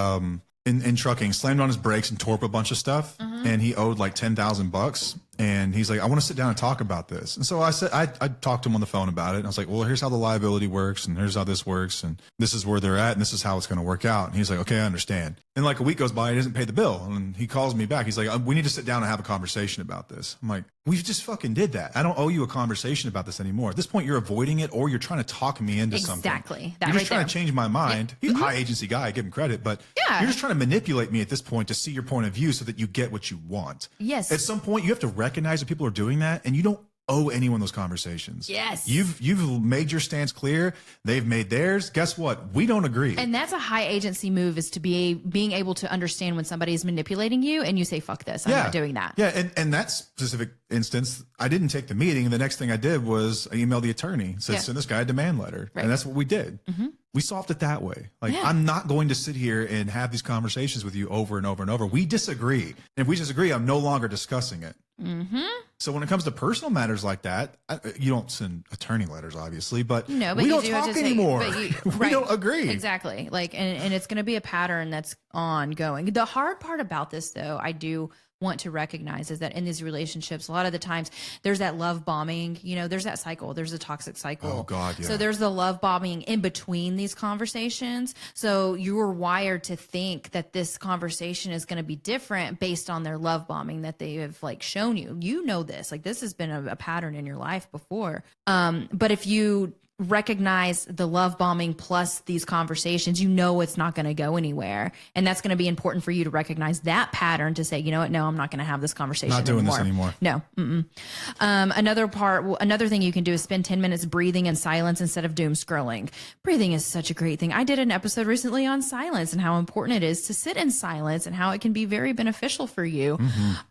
in trucking slammed on his brakes and tore up a bunch of stuff and he owed like $10,000. And he's like, I want to sit down and talk about this. And so I said, I talked to him on the phone about it. And I was like, well, here's how the liability works. And here's how this works. And this is where they're at. And this is how it's going to work out. And he's like, okay, I understand. And like a week goes by, he doesn't pay the bill. And he calls me back. He's like, we need to sit down and have a conversation about this. I'm like, we just fucking did that. I don't owe you a conversation about this anymore. At this point, you're avoiding it or you're trying to talk me into something. Exactly. You're just trying to change my mind. He's a high agency guy. I give him credit. But you're just trying to manipulate me at this point to see your point of view so that you get what you want. Yes. At some point, you have to recognize that people are doing that, and you don't owe anyone those conversations. Yes. You've made your stance clear. They've made theirs. Guess what? We don't agree. And that's a high agency move, is to being able to understand when somebody is manipulating you and you say, fuck this, I'm not doing that. Yeah. And that specific instance, I didn't take the meeting. And the next thing I did was I emailed the attorney, said, send this guy a demand letter. Right. And that's what we did. We solved it that way. Like, I'm not going to sit here and have these conversations with you over and over and over. We disagree. And if we disagree, I'm no longer discussing it. So when it comes to personal matters like that, you don't send attorney letters, obviously, but we don't talk anymore. We don't agree. Exactly. Like, and it's going to be a pattern that's ongoing. The hard part about this, though, I do want to recognize, is that in these relationships, a lot of the times there's that love bombing, there's that cycle, there's a toxic cycle. Oh God. Yeah. So there's the love bombing in between these conversations. So you're wired to think that this conversation is going to be different based on their love bombing that they have like shown you. You know this, like this has been a pattern in your life before. But if you recognize the love bombing plus these conversations, it's not going to go anywhere. And that's going to be important for you to recognize that pattern, to say, you know what, no, I'm not going to have this conversation Not doing this anymore. No. Another thing you can do is spend 10 minutes breathing in silence instead of doom scrolling. Breathing is such a great thing. I did an episode recently on silence and how important it is to sit in silence and how it can be very beneficial for you.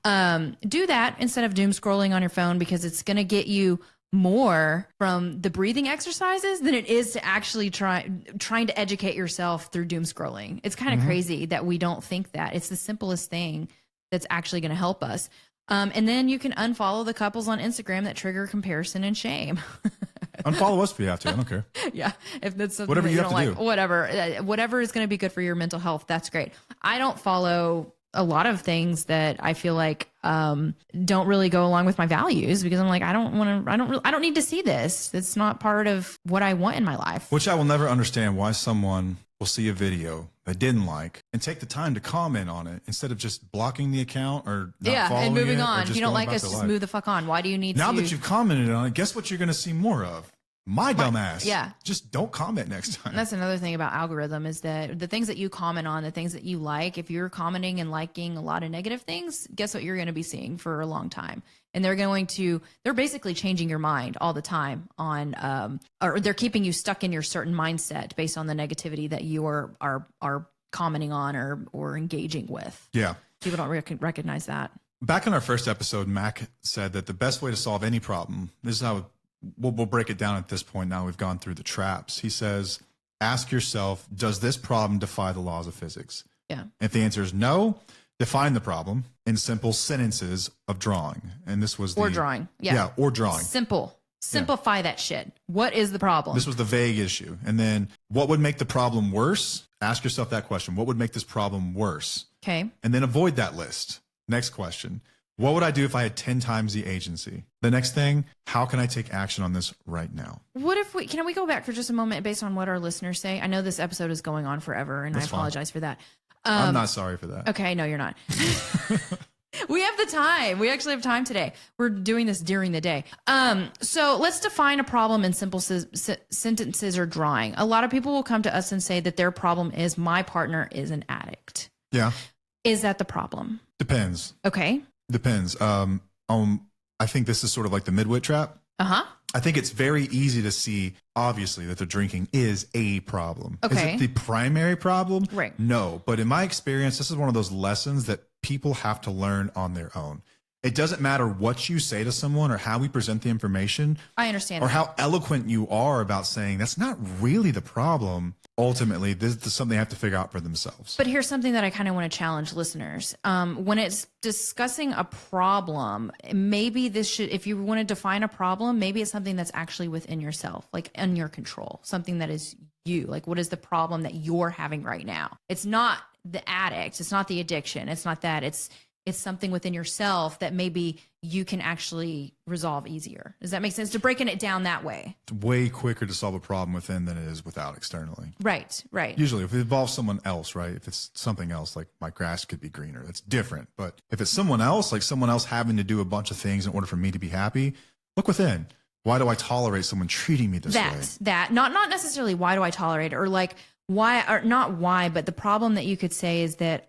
Do that instead of doom scrolling on your phone, because it's going to get you more from the breathing exercises than it is to actually trying to educate yourself through doom scrolling. It's kind of crazy that we don't think that. It's the simplest thing that's actually going to help us. And then you can unfollow the couples on Instagram that trigger comparison and shame. Unfollow us if you have to. I don't care. Yeah. If that's something whatever that you don't have to like, do. whatever is going to be good for your mental health, that's great. I don't follow a lot of things that I feel like don't really go along with my values, because I'm like, I don't need to see this. It's not part of what I want in my life. Which I will never understand, why someone will see a video they didn't like and take the time to comment on it instead of just blocking the account or not following and moving it, on. If you don't like us, just move the fuck on. Why do you need now to? that you've commented on it, guess what you're going to see more of? My dumbass. Yeah. Just don't comment next time. And that's another thing about algorithm, is that the things that you comment on, the things that you like, if you're commenting and liking a lot of negative things, guess what you're going to be seeing for a long time. And they're basically changing your mind all the time on, or they're keeping you stuck in your certain mindset based on the negativity that you are commenting on or engaging with. Yeah. People don't recognize that. Back in our first episode, Mac said that the best way to solve any problem, this is how we'll break it down at this point. Now we've gone through the traps. He says, ask yourself, does this problem defy the laws of physics? Yeah. If the answer is no, define the problem in simple sentences of drawing. And this was drawing. Yeah. Yeah. Or drawing. Simplify that shit. What is the problem? This was the vague issue. And then what would make the problem worse? Ask yourself that question. What would make this problem worse? Okay. And then avoid that list. Next question. What would I do if I had 10 times the agency? The next thing, how can I take action on this right now? Can we go back for just a moment based on what our listeners say? I know this episode is going on forever, and I apologize for that. I'm not sorry for that. Okay, no, you're not. We have the time. We actually have time today. We're doing this during the day. So let's define a problem in simple sentences or drawing. A lot of people will come to us and say that their problem is, my partner is an addict. Yeah. Is that the problem? Depends. Okay. Depends. I think this is sort of like the midwit trap. Uh-huh. I think it's very easy to see, obviously, that the drinking is a problem. Okay. Is it the primary problem? Right. No. But in my experience, this is one of those lessons that people have to learn on their own. It doesn't matter what you say to someone or how we present the information. I understand. Or that. how eloquent you are about saying that's not really the problem. Ultimately, this is something they have to figure out for themselves. But here's something that I kind of want to challenge listeners. When it's discussing a problem, maybe if you want to define a problem, maybe it's something that's actually within yourself, like in your control, something that is you. Like, what is the problem that you're having right now? It's not the addict. It's not the addiction. It's not that. it's something within yourself that maybe you can actually resolve easier. Does that make sense? To breaking it down that way. It's way quicker to solve a problem within than it is without externally. Right, right. Usually if it involves someone else, right? If it's something else, like my grass could be greener, that's different. But if it's someone else, like someone else having to do a bunch of things in order for me to be happy, look within. Why do I tolerate someone treating me this way? Not necessarily why do I tolerate it, or like why, or not why, but the problem that you could say is that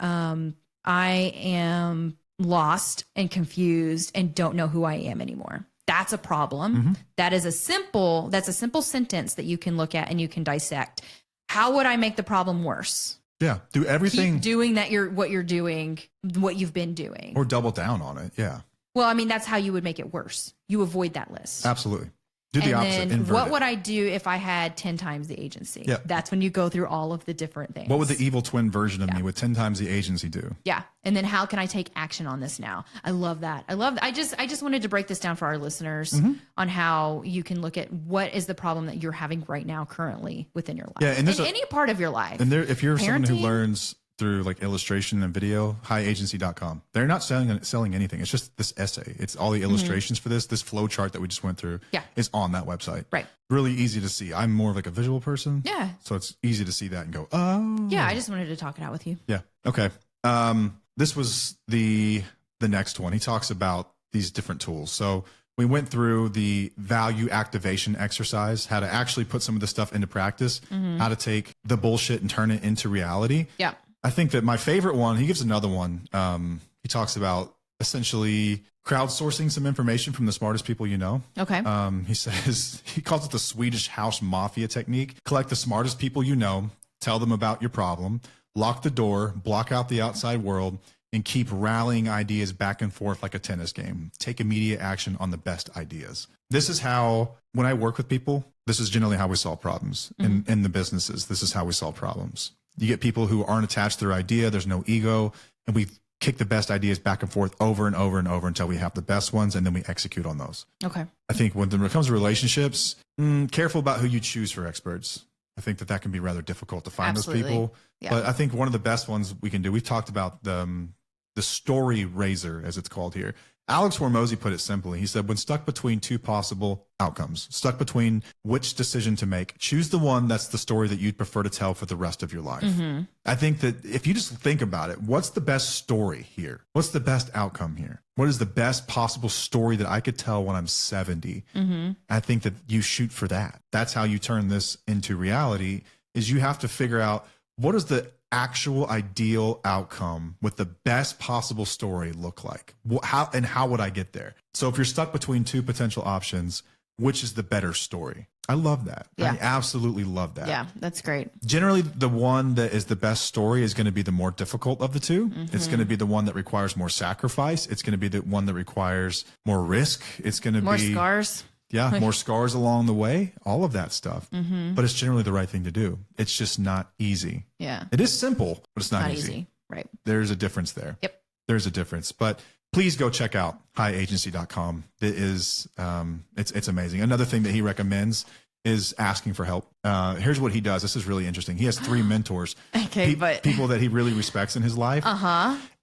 I am lost and confused and don't know who I am anymore. That's a problem. That's a simple sentence that you can look at and you can dissect. How would I make the problem worse? Yeah. Do everything. Keep doing what you're doing, what you've been doing. Or double down on it. Yeah. Well, I mean, that's how you would make it worse. You avoid that list. Absolutely. Do the opposite. Then invert what it. would I do if I had 10 times the agency? Yeah. That's when you go through all of the different things. What would the evil twin version of me with 10 times the agency do? Yeah. And then how can I take action on this now? I love that. I just wanted to break this down for our listeners on how you can look at what is the problem that you're having right now currently within your life. Yeah, and there's any part of your life. And if you're someone who Parenting. learns through like illustration and video, highagency.com. They're not selling anything. It's just this essay. It's all the illustrations for this flow chart that we just went through is on that website. Right. Really easy to see. I'm more of like a visual person. Yeah. So it's easy to see that and go, oh. Yeah. I just wanted to talk it out with you. Yeah. Okay. This was the next one. He talks about these different tools. So we went through the value activation exercise, how to actually put some of this stuff into practice, how to take the bullshit and turn it into reality. Yeah. I think that my favorite one, he gives another one. He talks about essentially crowdsourcing some information from the smartest people you know. Okay. He says, he calls it the Swedish house mafia technique. Collect the smartest people you know, tell them about your problem, lock the door, block out the outside world, and keep rallying ideas back and forth like a tennis game. Take immediate action on the best ideas. This is how, when I work with people, this is generally how we solve problems in the businesses. This is how we solve problems. You get people who aren't attached to their idea. There's no ego. And we kick the best ideas back and forth over and over and over until we have the best ones. And then we execute on those. Okay. I think when it comes to relationships, careful about who you choose for experts. I think that can be rather difficult to find Absolutely. those people. Yeah. But I think one of the best ones we can do, we've talked about the story raiser, as it's called here. Alex Hormozy put it simply. He said, when stuck between two possible outcomes, stuck between which decision to make, choose the one that's the story that you'd prefer to tell for the rest of your life. I think that if you just think about it, what's the best story here? What's the best outcome here? What is the best possible story that I could tell when I'm 70? I think that you shoot for that. That's how you turn this into reality, is you have to figure out what is the actual ideal outcome with the best possible story look like? How would I get there? So if you're stuck between two potential options, which is the better story? I love that. Yeah. I absolutely love that. Yeah, that's great. Generally, the one that is the best story is going to be the more difficult of the two. It's going to be the one that requires more sacrifice. It's going to be the one that requires more risk. It's going to More be scars. yeah, more scars along the way, all of that stuff. But it's generally the right thing to do. It's just not easy. Yeah. It is simple, but it's not easy. Right. There's a difference there. Yep. There's a difference. But please go check out highagency.com. It is, it's amazing. Another thing that he recommends is asking for help. Here's what he does. This is really interesting. He has 3 mentors. Okay, but people that he really respects in his life.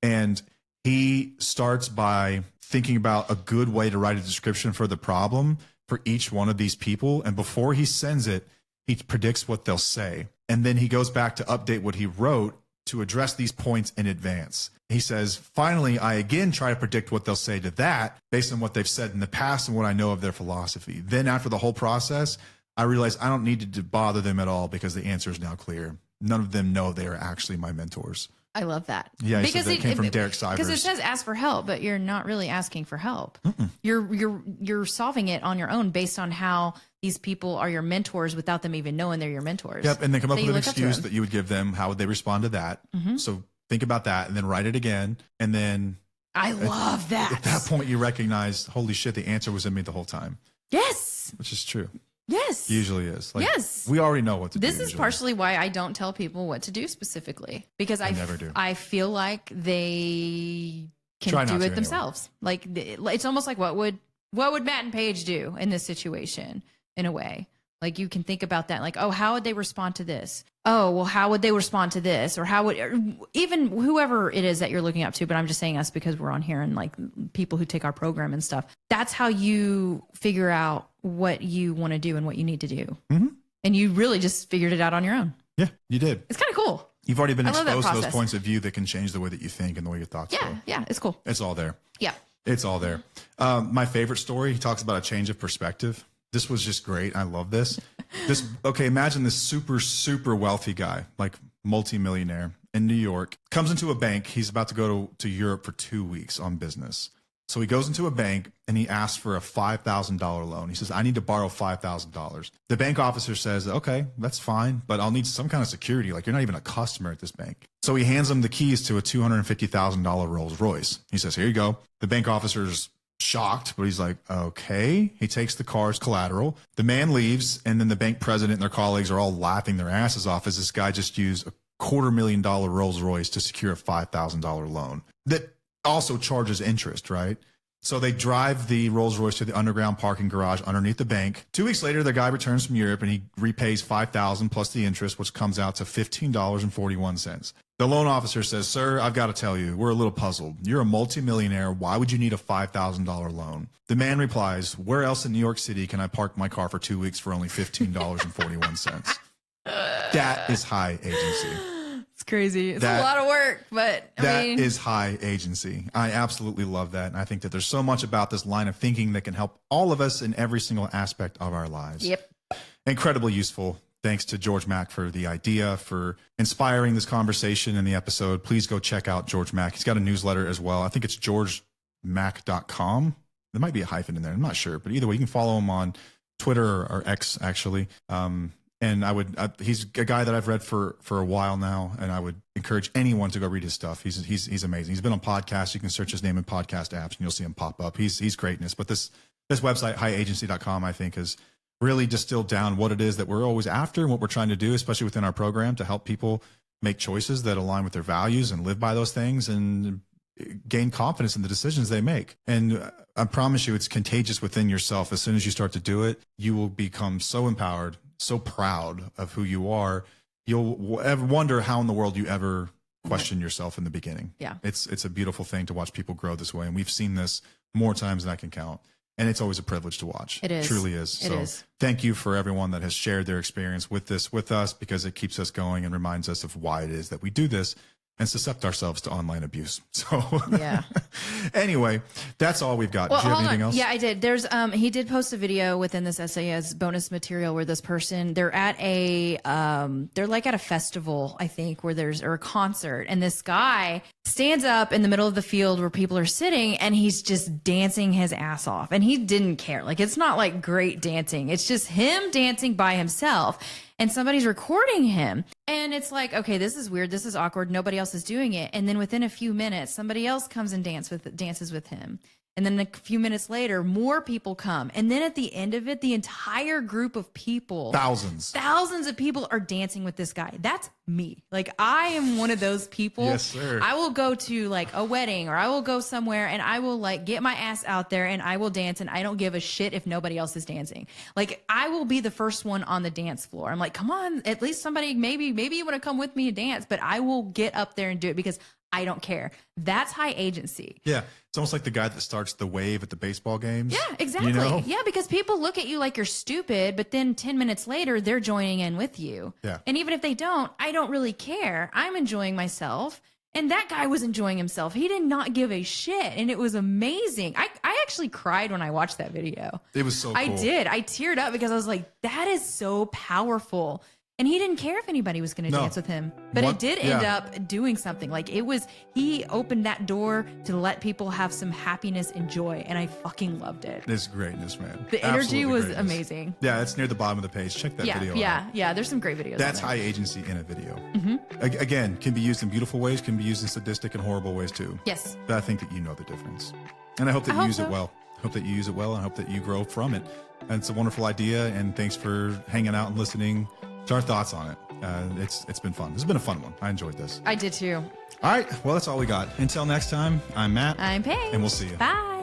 And he starts by thinking about a good way to write a description for the problem for each one of these people. And before he sends it, he predicts what they'll say. And then he goes back to update what he wrote to address these points in advance. He says, finally, I again try to predict what they'll say to that based on what they've said in the past and what I know of their philosophy. Then after the whole process, I realize I don't need to bother them at all because the answer is now clear. None of them know they are actually my mentors. I love that. Yeah, he said that came from Derek Sivers. Because it says ask for help, but you're not really asking for help. You're solving it on your own based on how these people are your mentors without them even knowing they're your mentors. Yep, and then come up So with you an look up to excuse them. that you would give them. How would they respond to that? So think about that and then write it again. And then I love that. at that point, you recognize, holy shit, the answer was in me the whole time, Yes. which is true. Yes. Usually is. Like, Yes. we already know what to do. This is usually. partially why I don't tell people what to do specifically, because I never do. I feel like they can Try not do to it anyway. themselves. Like it's almost like what would Matt and Paige do in this situation in a way? Like you can think about that. Like, oh, how would they respond to this? Oh, well, how would they respond to this? Or how would, or even whoever it is that you're looking up to, but I'm just saying us because we're on here and like people who take our program and stuff. That's how you figure out what you want to do and what you need to do. Mm-hmm. And you really just figured it out on your own. Yeah, you did. It's kind of cool. You've already been I love that exposed to those process. points of view that can change the way that you think and the way your thoughts go. Yeah, it's cool. It's all there. Yeah. It's all there. My favorite story, he talks about a change of perspective. This was just great. I love this. Okay, imagine this super, super wealthy guy, like multimillionaire in New York, comes into a bank. He's about to go to Europe for 2 weeks on business. So he goes into a bank and he asks for a $5,000 loan. He says, I need to borrow $5,000. The bank officer says, okay, that's fine, but I'll need some kind of security. Like you're not even a customer at this bank. So he hands him the keys to a $250,000 Rolls Royce. He says, here you go. The bank officer's shocked, but he's like, okay. He takes the car's collateral. The man leaves, and then the bank president and their colleagues are all laughing their asses off as this guy just used a $250,000 Rolls Royce to secure a $5,000 loan that also charges interest, right? So they drive the Rolls Royce to the underground parking garage underneath the bank. 2 weeks later, the guy returns from Europe and he repays $5,000 plus the interest, which comes out to $15.41. The loan officer says, sir, I've got to tell you, we're a little puzzled. You're a multimillionaire. Why would you need a $5,000 loan? The man replies, where else in New York City can I park my car for 2 weeks for only $15.41? That is high agency. It's crazy. It's a lot of work, but that is high agency. I absolutely love that. And I think that there's so much about this line of thinking that can help all of us in every single aspect of our lives. Yep. Incredibly useful. Thanks to George Mack for the idea, for inspiring this conversation in the episode. Please go check out George Mack. He's got a newsletter as well. I think it's georgemack.com. There might be a hyphen in there. I'm not sure. But either way, you can follow him on Twitter or X, actually. And he's a guy that I've read for a while now, and I would encourage anyone to go read his stuff. He's amazing. He's been on podcasts. You can search his name in podcast apps, and you'll see him pop up. He's greatness. But this website, highagency.com, I think has really distilled down what it is that we're always after and what we're trying to do, especially within our program, to help people make choices that align with their values and live by those things and gain confidence in the decisions they make. And I promise you, it's contagious within yourself. As soon as you start to do it, you will become so empowered, so proud of who you are. You'll ever wonder how in the world you ever question yourself in the beginning. Yeah. It's a beautiful thing to watch people grow this way. And we've seen this more times than I can count. And it's always a privilege to watch. It is. It truly is. It is. Thank you for everyone that has shared their experience with this with us, because it keeps us going and reminds us of why it is that we do this and suscept ourselves to online abuse. So yeah. Anyway, that's all we've got. Well, Did you have anything else? Yeah, I did. There's he did post a video within this essay as bonus material where this person, they're at a they're like at a festival, I think, or a concert, and this guy stands up in the middle of the field where people are sitting and he's just dancing his ass off, and he didn't care. Like, it's not like great dancing. It's just him dancing by himself. And somebody's recording him. And it's like, okay, this is weird. This is awkward. Nobody else is doing it. And then within a few minutes, somebody else comes and dances with him. And then a few minutes later, more people come. And then at the end of it, the entire group of people, thousands of people are dancing with this guy. That's me. Like, I am one of those people. Yes, sir. I will go to like a wedding, or I will go somewhere and I will like get my ass out there and I will dance, and I don't give a shit if nobody else is dancing. Like, I will be the first one on the dance floor. I'm like, come on, at least somebody, maybe you want to come with me and dance, but I will get up there and do it because I don't care. That's high agency. Yeah. It's almost like the guy that starts the wave at the baseball games. Yeah, exactly. You know? Yeah, because people look at you like you're stupid, but then 10 minutes later, they're joining in with you. Yeah. And even if they don't, I don't really care. I'm enjoying myself. And that guy was enjoying himself. He did not give a shit. And it was amazing. I actually cried when I watched that video. It was so cool. I did. I teared up because I was like, that is so powerful. And he didn't care if anybody was going to dance with him. But it did end up doing something. Like, he opened that door to let people have some happiness and joy. And I fucking loved it. It's greatness, man. The energy Absolutely was greatness. amazing. Yeah, it's near the bottom of the page. Check that video out. Yeah. There's some great videos. That's on high there. agency in a video. Again, can be used in beautiful ways, can be used in sadistic and horrible ways too. Yes. But I think that you know the difference. And I hope that you use it well. I hope that you use it well, and I hope that you grow from it. And it's a wonderful idea, and thanks for hanging out and listening to our thoughts on it. It's been fun. This has been a fun one. I enjoyed this. I did too. All right. Well, that's all we got. Until next time, I'm Matt. I'm Paige. And we'll see you. Bye.